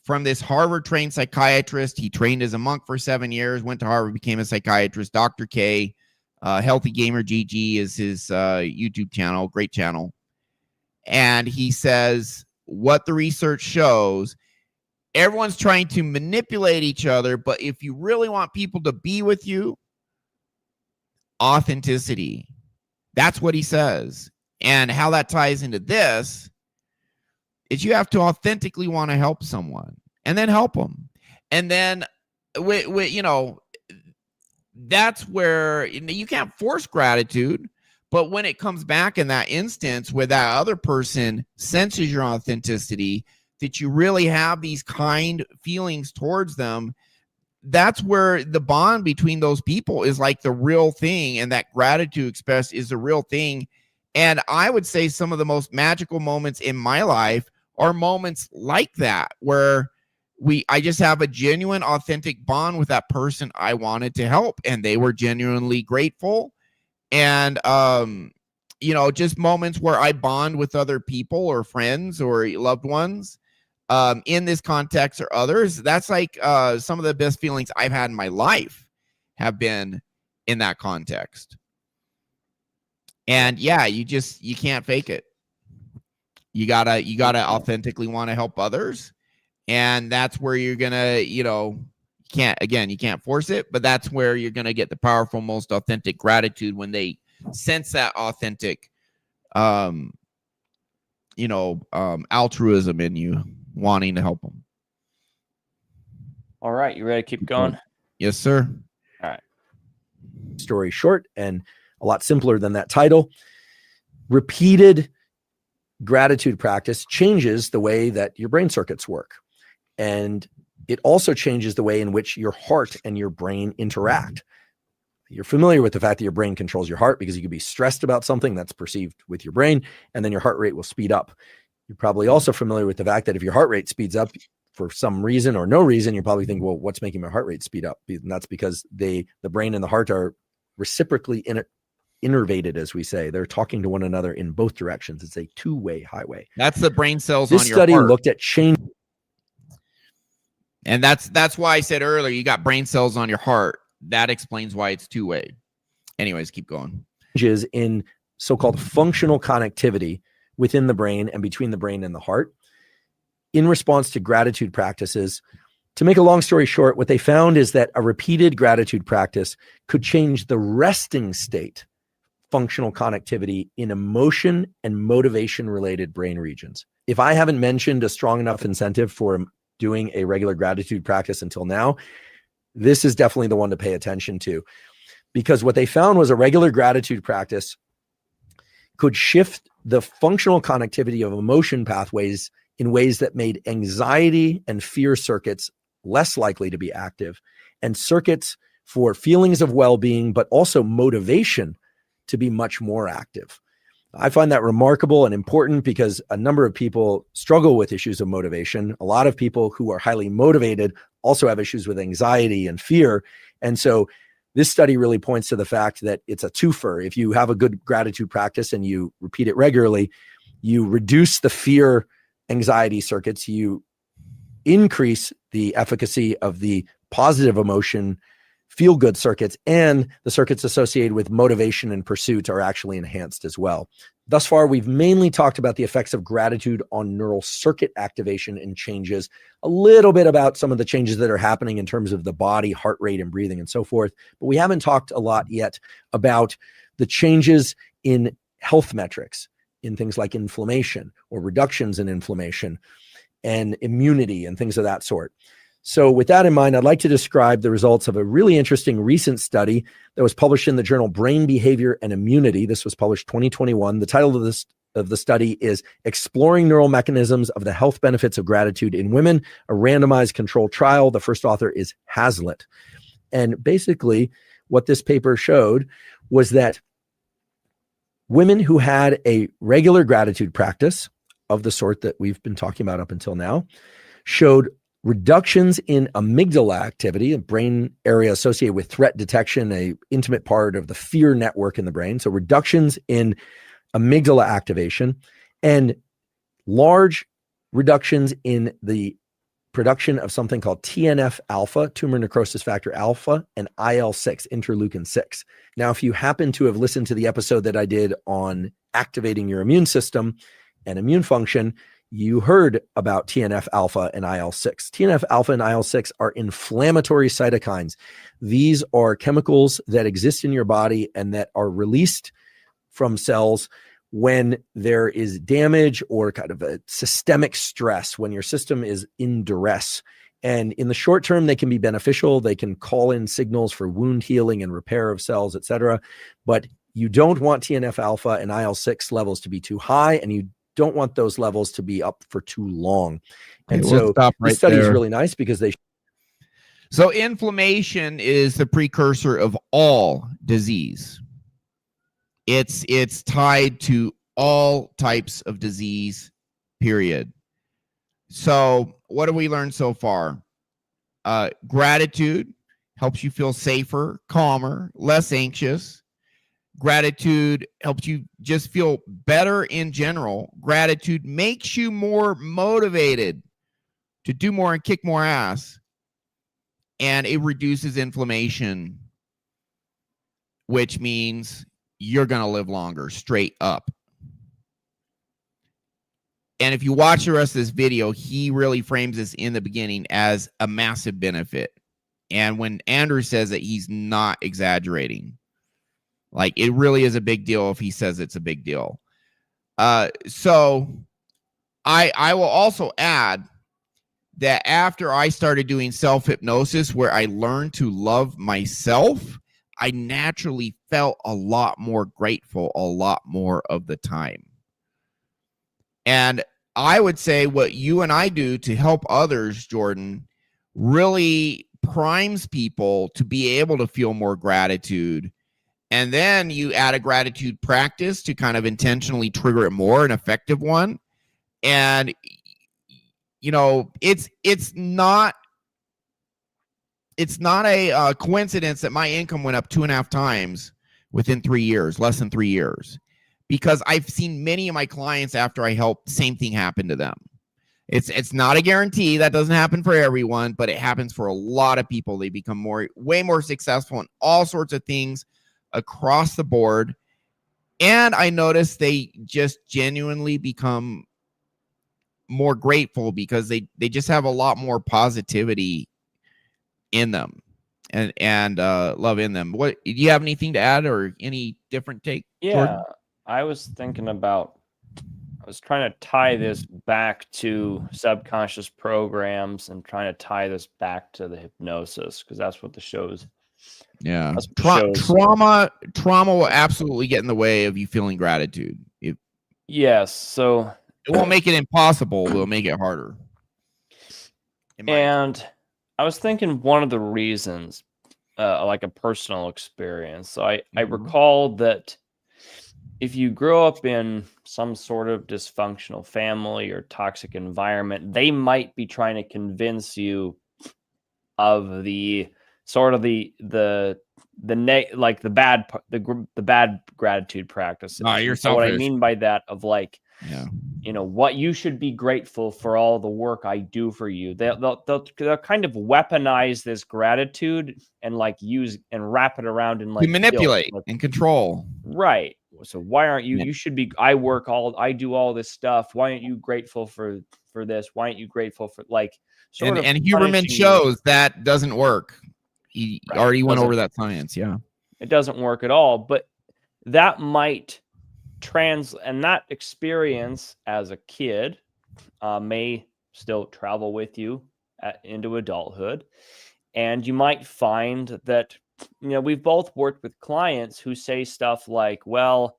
S1: from this Harvard-trained psychiatrist. He trained as a monk for 7 years, went to Harvard, became a psychiatrist. Dr. K, Healthy Gamer GG is his YouTube channel, great channel. And he says what the research shows, everyone's trying to manipulate each other, but if you really want people to be with you, authenticity. That's what he says. And how that ties into this is you have to authentically want to help someone and then help them. And then, that's where you can't force gratitude, But when it comes back in that instance where that other person senses your authenticity, that you really have these kind feelings towards them, that's where the bond between those people is like the real thing. And that gratitude expressed is the real thing. And I would say some of the most magical moments in my life are moments like that, where I just have a genuine, authentic bond with that person I wanted to help, and they were genuinely grateful. And, just moments where I bond with other people or friends or loved ones in this context or others. That's like some of the best feelings I've had in my life have been in that context. And yeah, you can't fake it. You gotta authentically want to help others. And that's where you're gonna, you can't force it, but that's where you're gonna get the powerful, most authentic gratitude when they sense that authentic, altruism in you, wanting to help them.
S2: All right, you ready to keep going?
S1: Yes, sir.
S2: All right.
S3: Story short and a lot simpler than that title. Repeated gratitude practice changes the way that your brain circuits work. And it also changes the way in which your heart and your brain interact. You're familiar with the fact that your brain controls your heart because you could be stressed about something that's perceived with your brain, and then your heart rate will speed up. You're probably also familiar with the fact that if your heart rate speeds up for some reason or no reason, you probably think, well, what's making my heart rate speed up? And that's because the brain and the heart are reciprocally innervated, as we say. They're talking to one another in both directions. It's a two-way highway.
S1: That's the brain cells on your heart.
S3: This study looked at change.
S1: And that's why I said earlier, you got brain cells on your heart. That explains why it's two-way. Anyways, keep going.
S3: Changes in so-called functional connectivity within the brain and between the brain and the heart in response to gratitude practices. To make a long story short, what they found is that a repeated gratitude practice could change the resting state functional connectivity in emotion and motivation-related brain regions. If I haven't mentioned a strong enough incentive for doing a regular gratitude practice until now, this is definitely the one to pay attention to, because what they found was a regular gratitude practice could shift the functional connectivity of emotion pathways in ways that made anxiety and fear circuits less likely to be active, and circuits for feelings of well-being, but also motivation, to be much more active. I find that remarkable and important because a number of people struggle with issues of motivation. A lot of people who are highly motivated also have issues with anxiety and fear. And so this study really points to the fact that it's a twofer. If you have a good gratitude practice and you repeat it regularly, you reduce the fear anxiety circuits, you increase the efficacy of the positive emotion feel-good circuits, and the circuits associated with motivation and pursuit are actually enhanced as well. Thus far, we've mainly talked about the effects of gratitude on neural circuit activation and changes, a little bit about some of the changes that are happening in terms of the body, heart rate, and breathing, and so forth. But we haven't talked a lot yet about the changes in health metrics, in things like inflammation or reductions in inflammation and immunity and things of that sort. So with that in mind, I'd like to describe the results of a really interesting recent study that was published in the journal Brain Behavior and Immunity. This was published 2021. The title of the study is Exploring Neural Mechanisms of the Health Benefits of Gratitude in Women, a randomized controlled trial. The first author is Hazlitt. And basically what this paper showed was that women who had a regular gratitude practice of the sort that we've been talking about up until now showed reductions in amygdala activity, a brain area associated with threat detection, an intimate part of the fear network in the brain. So reductions in amygdala activation and large reductions in the production of something called TNF-alpha, tumor necrosis factor alpha, and IL-6, interleukin-6. Now, if you happen to have listened to the episode that I did on activating your immune system and immune function, you heard about TNF-alpha and IL-6. TNF-alpha and IL-6 are inflammatory cytokines. These are chemicals that exist in your body and that are released from cells when there is damage or kind of a systemic stress, when your system is in duress. And in the short term, they can be beneficial. They can call in signals for wound healing and repair of cells, et cetera. But You don't want TNF alpha and IL-6 levels to be too high, and you don't want those levels to be up for too long. And
S1: Okay, we'll
S3: so
S1: stop right
S3: this study is
S1: there.
S3: really nice because they.
S1: So inflammation is the precursor of all disease. It's tied to all types of disease, period. So what have we learned so far? Gratitude helps you feel safer, calmer, less anxious. Gratitude helps you just feel better in general. Gratitude makes you more motivated to do more and kick more ass. And it reduces inflammation, which means you're going to live longer, straight up. And if you watch the rest of this video, he really frames this in the beginning as a massive benefit. And when Andrew says that, he's not exaggerating. Like, it really is a big deal if he says it's a big deal. So I will also add that after I started doing self-hypnosis, where I learned to love myself, I naturally felt a lot more grateful a lot more of the time. And I would say what you and I do to help others, Jordan, really primes people to be able to feel more gratitude. And then you add a gratitude practice to kind of intentionally trigger it more, an effective one. And you know, it's not a coincidence that my income went up 2.5 times within 3 years, less than 3 years, because I've seen many of my clients after I help, same thing happen to them. It's not a guarantee. That doesn't happen for everyone, but it happens for a lot of people. They become way more successful in all sorts of things across the board. And I noticed they just genuinely become more grateful because they just have a lot more positivity in them and love in them. What, do you have anything to add or any different take?
S2: Yeah,
S1: Jordan?
S2: I was thinking about, I was trying to tie this back to subconscious programs and trying to tie this back to the hypnosis, because that's what the show's.
S1: Yeah.
S2: That's what the show's.
S1: Trauma will absolutely get in the way of you feeling gratitude.
S2: Yes. So
S1: it won't make it impossible. It'll make it harder.
S2: And I was thinking one of the reasons, like a personal experience. So I recall that if you grow up in some sort of dysfunctional family or toxic environment, they might be trying to convince you of the sort of the bad gratitude practices.
S1: You're
S2: so what I
S1: selfish.
S2: mean by that, of like,
S1: yeah,
S2: you know, what you should be grateful for all the work I do for you. They'll kind of weaponize this gratitude and like use and wrap it around in like
S1: you manipulate
S2: guilt.
S1: and control.
S2: Right. So why aren't you? You should be. I do all this stuff. Why aren't you grateful for this? Why aren't you grateful for like sort of?
S1: And Huberman shows that doesn't work. He already went over that science. Yeah,
S2: it doesn't work at all. But that might and that experience as a kid may still travel with you into adulthood, and you might find that, you know, we've both worked with clients who say stuff like, well,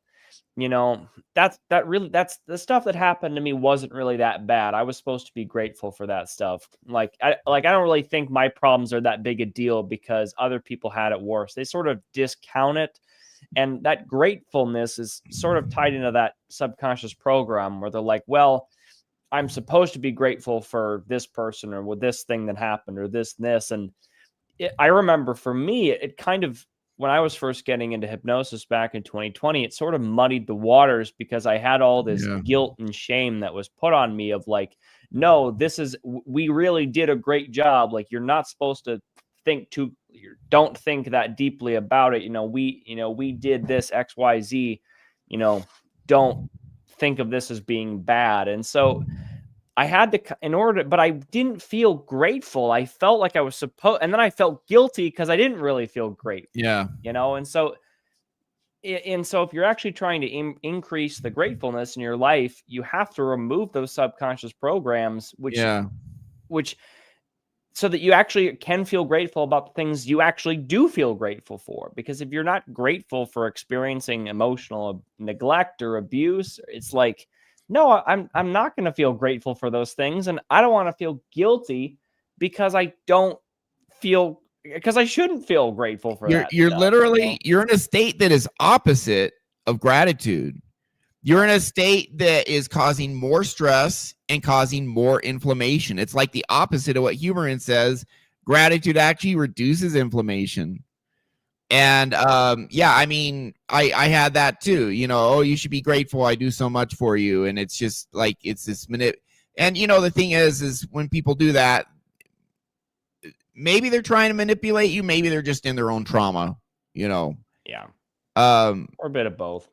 S2: you know, that's the stuff that happened to me wasn't really that bad. I was supposed to be grateful for that stuff. Like I don't really think my problems are that big a deal because other people had it worse. They sort of discount it. And that gratefulness is sort of tied into that subconscious program where they're like, well, I'm supposed to be grateful for this person or with this thing that happened or this and this. And I remember for me, it kind of, when I was first getting into hypnosis back in 2020, it sort of muddied the waters because I had all this guilt and shame that was put on me of like, no, we really did a great job. Like, you're not supposed to don't think that deeply about it. We did this XYZ, don't think of this as being bad. And so I had to, but I didn't feel grateful. I felt like I was supposed, and then I felt guilty because I didn't really feel great.
S1: Yeah.
S2: And so if you're actually trying to increase the gratefulness in your life, you have to remove those subconscious programs, which so that you actually can feel grateful about the things you actually do feel grateful for. Because if you're not grateful for experiencing emotional neglect or abuse, it's like, no, I'm not going to feel grateful for those things. And I don't want to feel guilty because I shouldn't feel grateful for that.
S1: You're
S2: stuff,
S1: literally, you're in a state that is opposite of gratitude. You're in a state that is causing more stress and causing more inflammation. It's like the opposite of what Huberman says. Gratitude actually reduces inflammation. And yeah, I mean, I had that too. You know, oh, you should be grateful. I do so much for you. And it's just like, it's this minute. And you know, the thing is when people do that, maybe they're trying to manipulate you. Maybe they're just in their own trauma, you know?
S2: Yeah.
S1: Or
S2: a bit of both.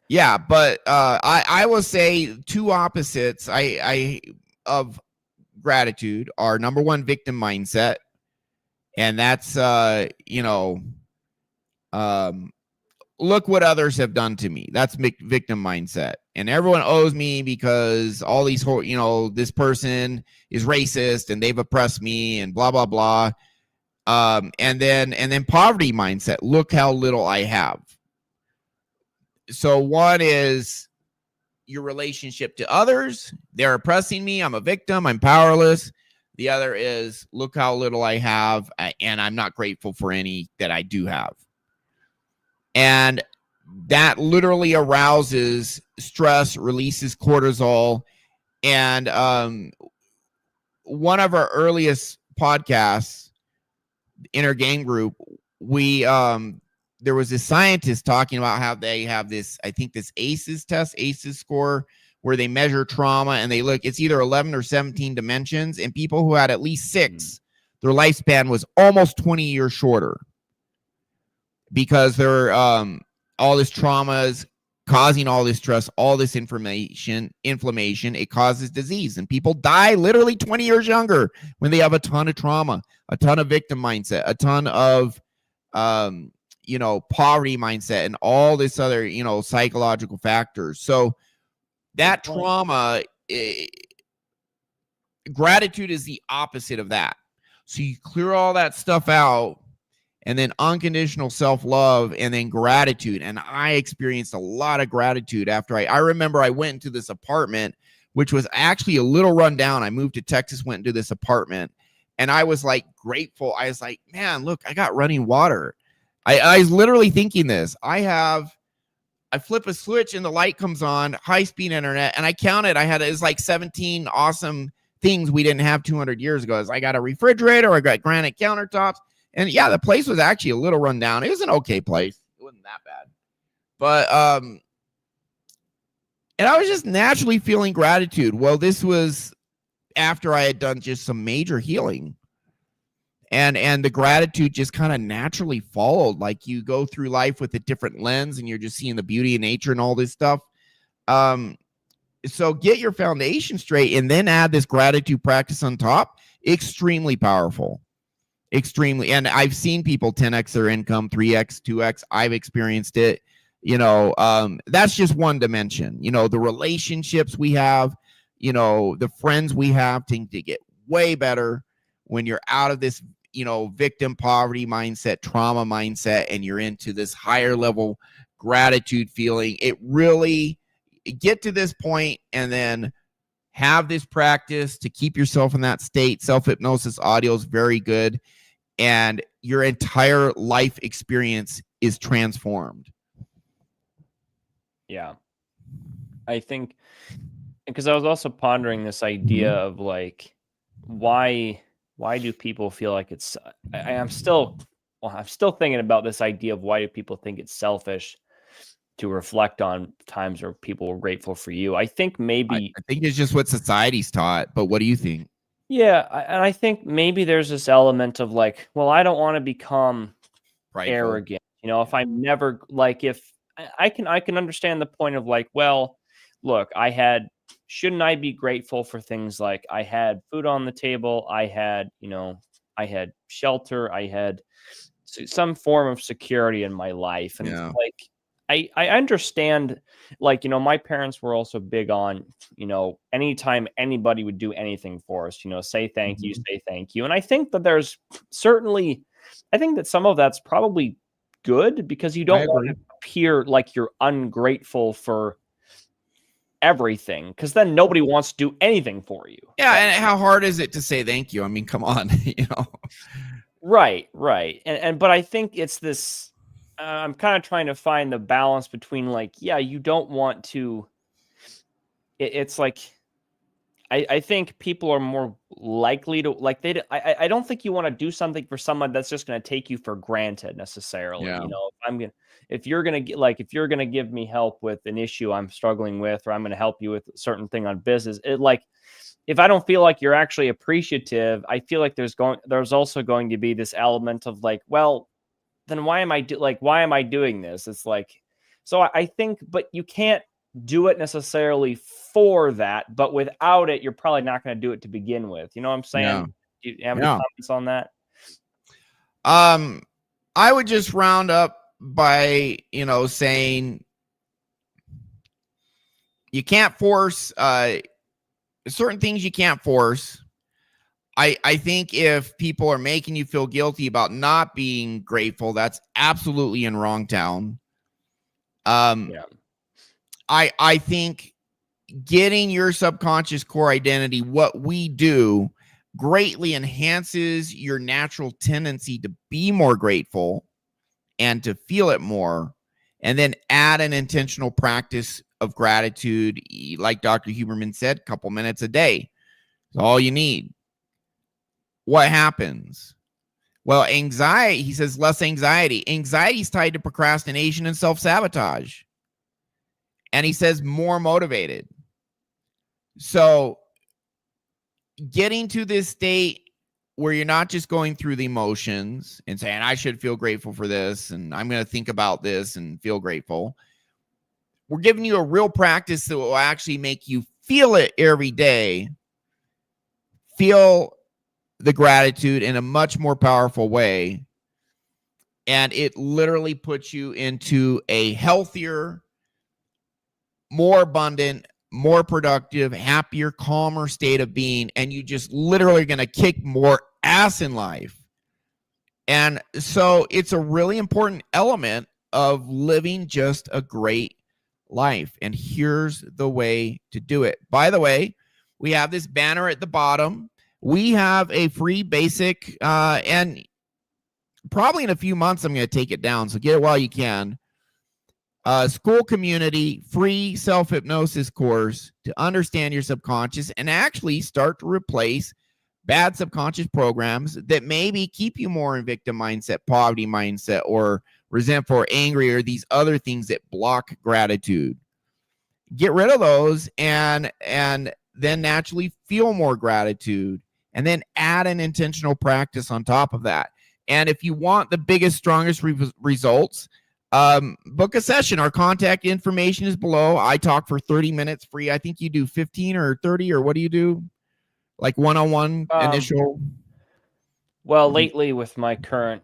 S1: Yeah, but I will say two opposites I of gratitude are, number one, victim mindset, and that's you know, look what others have done to me. That's victim mindset, and everyone owes me because all these you know, this person is racist and they've oppressed me and blah blah blah. And then poverty mindset. Look how little I have. So one is your relationship to others. They're oppressing me. I'm a victim. I'm powerless. The other is, look how little I have, and I'm not grateful for any that I do have. And that literally arouses stress, releases cortisol. And one of our earliest podcasts, Inner Game Group, we there was a scientist talking about how they have this, I think this ACEs score, where they measure trauma and they look, it's either 11 or 17 dimensions, and people who had at least 6, their lifespan was almost 20 years shorter because they're all this trauma is causing all this stress, all this inflammation. It causes disease, and people die literally 20 years younger when they have a ton of trauma, a ton of victim mindset, a ton of you know, poverty mindset, and all this other, you know, psychological factors. So that trauma, gratitude is the opposite of that. So you clear all that stuff out, and then unconditional self-love, and then gratitude. And I experienced a lot of gratitude after I remember I went into this apartment, which was actually a little run down. I moved to Texas, went into this apartment, and I was like grateful. I was like, man, look, I got running water. I was literally thinking this. I flip a switch and the light comes on, high-speed internet, and I counted. It was like 17 awesome things we didn't have 200 years ago. I got a refrigerator, I got granite countertops, and yeah, the place was actually a little run down. It was an okay place. It wasn't that bad. But and I was just naturally feeling gratitude. Well, this was after I had done just some major healing. And the gratitude just kind of naturally followed. Like, you go through life with a different lens, and you're just seeing the beauty of nature and all this stuff. So get your foundation straight, and then add this gratitude practice on top. Extremely powerful. Extremely. And I've seen people 10x their income, 3x, 2x. I've experienced it. You know, that's just one dimension. You know, the relationships we have, you know, the friends we have tend to get way better when you're out of this, you know, victim poverty mindset, trauma mindset, and you're into this higher level gratitude feeling. It really, get to this point and then have this practice to keep yourself in that state. Self-hypnosis audio is very good, and your entire life experience is transformed.
S2: Yeah. I think, because I was also pondering this idea of like, why do people feel like it's, I'm still thinking about this idea of why do people think it's selfish to reflect on times where people were grateful for you. I think maybe,
S1: I think it's just what society's taught, but what do you think?
S2: Yeah. And I think maybe there's this element of like, well, I don't want to become
S1: Prideful.
S2: Arrogant. You know, if I'm never like, if I can understand the point of like, well, look, shouldn't I be grateful for things like I had food on the table, I had shelter, I had some form of security in my life. And it's like, I understand, like, my parents were also big on, anytime anybody would do anything for us, say thank you, say thank you. And I think that there's certainly, I think that some of that's probably good, because you don't want to appear like you're ungrateful for everything, because then nobody wants to do anything for you.
S1: Yeah, and how hard is it to say thank you? I mean, come on,
S2: Right. And but I think it's this, I'm kind of trying to find the balance between, like, yeah, you don't want to, it's like, I think people are more likely to, like, I don't think you want to do something for someone that's just going to take you for granted necessarily.
S1: Yeah.
S2: If you're going to give me help with an issue I'm struggling with, or I'm going to help you with a certain thing on business, if I don't feel like you're actually appreciative, I feel like there's also going to be this element of, like, well, then why am I doing this? It's like, so I think, but you can't do it necessarily for that, but without it, you're probably not going to do it to begin with. You know what I'm saying?
S1: Yeah.
S2: Do you have any comments on that?
S1: I would just round up by, saying you can't force, certain things you can't force. I think if people are making you feel guilty about not being grateful, that's absolutely in wrong town. I think getting your subconscious core identity, what we do, greatly enhances your natural tendency to be more grateful and to feel it more, and then add an intentional practice of gratitude, like Dr. Huberman said, a couple minutes a day. That's all you need. What happens? Well, anxiety, he says, less anxiety. Anxiety is tied to procrastination and self-sabotage. And he says more motivated. So getting to this state where you're not just going through the emotions and saying, I should feel grateful for this, and I'm going to think about this and feel grateful. We're giving you a real practice that will actually make you feel it every day. Feel the gratitude in a much more powerful way. And it literally puts you into a healthier, more abundant, more productive, happier, calmer state of being. And you just literally going to kick more ass in life. And so it's a really important element of living just a great life. And here's the way to do it. By the way, we have this banner at the bottom. We have a free basic, and probably in a few months, I'm going to take it down. So get it while you can. School community, free self-hypnosis course to understand your subconscious and actually start to replace bad subconscious programs that maybe keep you more in victim mindset, poverty mindset, or resentful or angry, or these other things that block gratitude. Get rid of those and then naturally feel more gratitude, and then add an intentional practice on top of that. And if you want the biggest, strongest results, book a session. Our contact information is below. I talk for 30 minutes free. I think you do 15 or 30, or what do you do? Like one-on-one initial?
S2: Well, lately with my current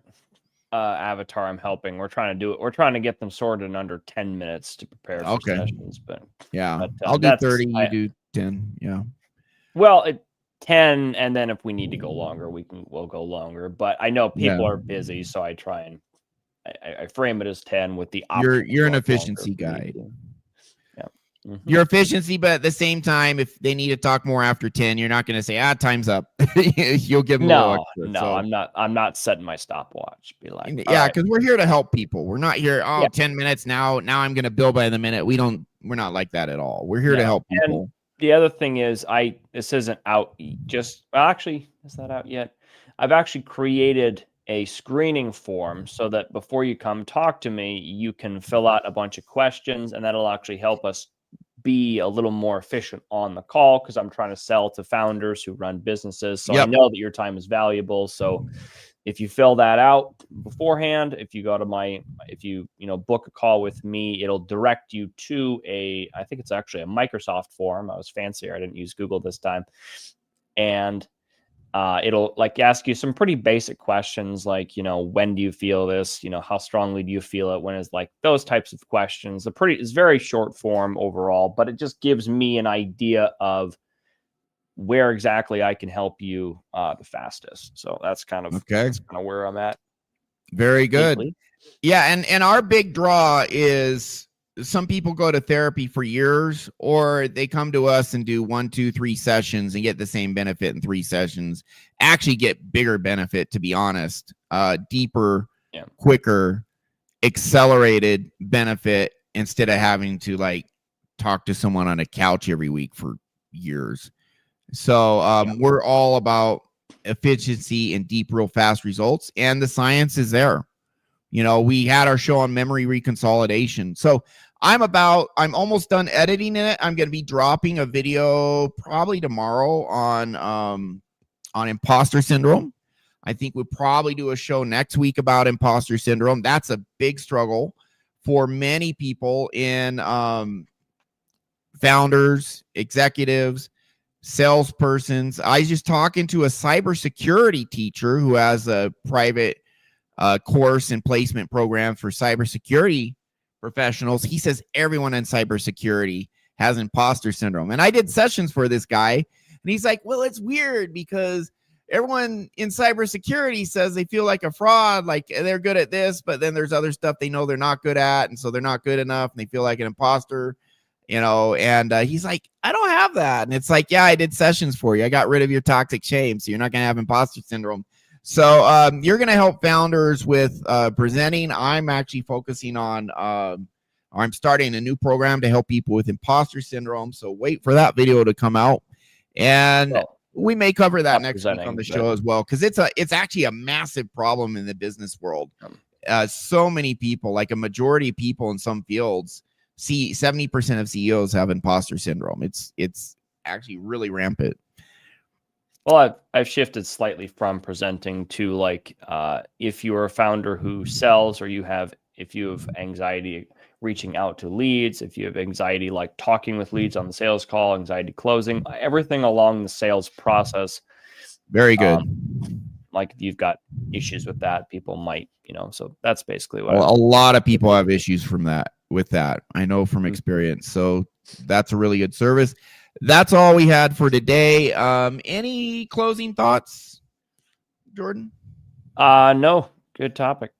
S2: avatar I'm helping, we're trying to get them sorted in under 10 minutes to prepare for sessions. But
S1: I'll do 30, you do 10. Yeah.
S2: Well, 10, and then if we need to go longer, we'll go longer. But I know people are busy, so I try and I frame it as 10 with the option.
S1: You're an efficiency guy. Yeah. Mm-hmm. Your efficiency, but at the same time, if they need to talk more after 10, you're not going to say, time's up. You'll give them a little extra.
S2: No, so. I'm not setting my stopwatch. Be like,
S1: because we're here to help people. We're not here, 10 minutes now I'm going to bill by the minute. We're not like that at all. We're here to help people.
S2: And the other thing is, this isn't out actually, is that out yet? I've actually created a screening form so that before you come talk to me, you can fill out a bunch of questions, and that'll actually help us be a little more efficient on the call, because I'm trying to sell to founders who run businesses. So I know that your time is valuable. So if you fill that out beforehand, if you book a call with me, it'll direct you to I think it's actually a Microsoft form. I was fancier. I didn't use Google this time. And It'll like ask you some pretty basic questions like, when do you feel this? How strongly do you feel it? When is like those types of questions. It's very short form overall, but it just gives me an idea of where exactly I can help you the fastest. So that's kind of where I'm at.
S1: Very good.
S2: Lately.
S1: Yeah, and our big draw is some people go to therapy for years, or they come to us and do 1, 2, 3 sessions and get the same benefit in 3 sessions. Actually get bigger benefit, to be honest. Deeper, quicker, accelerated benefit instead of having to like talk to someone on a couch every week for years. So we're all about efficiency and deep, real fast results, and the science is there. We had our show on memory reconsolidation. So I'm almost done editing it. I'm going to be dropping a video probably tomorrow on imposter syndrome. I think we'll probably do a show next week about imposter syndrome. That's a big struggle for many people in founders, executives, salespersons. I was just talking to a cybersecurity teacher who has a private course and placement program for cybersecurity professionals. He says everyone in cybersecurity has imposter syndrome. And I did sessions for this guy, and he's like, well, it's weird because everyone in cybersecurity says they feel like a fraud, like they're good at this, but then there's other stuff they know they're not good at, and so they're not good enough, and they feel like an imposter, and he's like, I don't have that. And it's like, yeah, I did sessions for you. I got rid of your toxic shame, so you're not going to have imposter syndrome. So you're going to help founders with presenting. I'm actually focusing on, I'm starting a new program to help people with imposter syndrome. So wait for that video to come out. And we may cover that next week on the show as well, because it's actually a massive problem in the business world. So many people, like a majority of people in some fields, 70% of CEOs have imposter syndrome. It's actually really rampant.
S2: Well, I've shifted slightly from presenting to like if you're a founder who sells, or if you have anxiety reaching out to leads, if you have anxiety like talking with leads on the sales call, anxiety closing, everything along the sales process.
S1: Very good.
S2: Like if you've got issues with that, people might, so that's basically what.
S1: Well, a lot of people have issues with that. I know from experience. So that's a really good service. That's all we had for today. Any closing thoughts, Jordan?
S2: No. Good topic.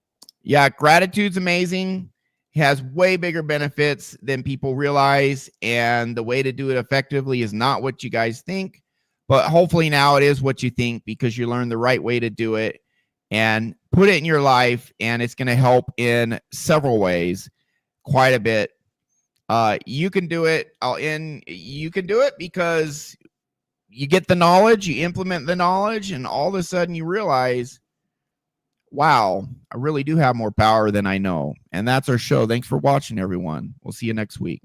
S1: Yeah, gratitude's amazing. It has way bigger benefits than people realize, and the way to do it effectively is not what you guys think, but hopefully now it is what you think, because you learned the right way to do it and put it in your life, and it's going to help in several ways, quite a bit. You can do it. You can do it because you get the knowledge, you implement the knowledge, and all of a sudden you realize, wow, I really do have more power than I know. And that's our show. Thanks for watching, everyone. We'll see you next week.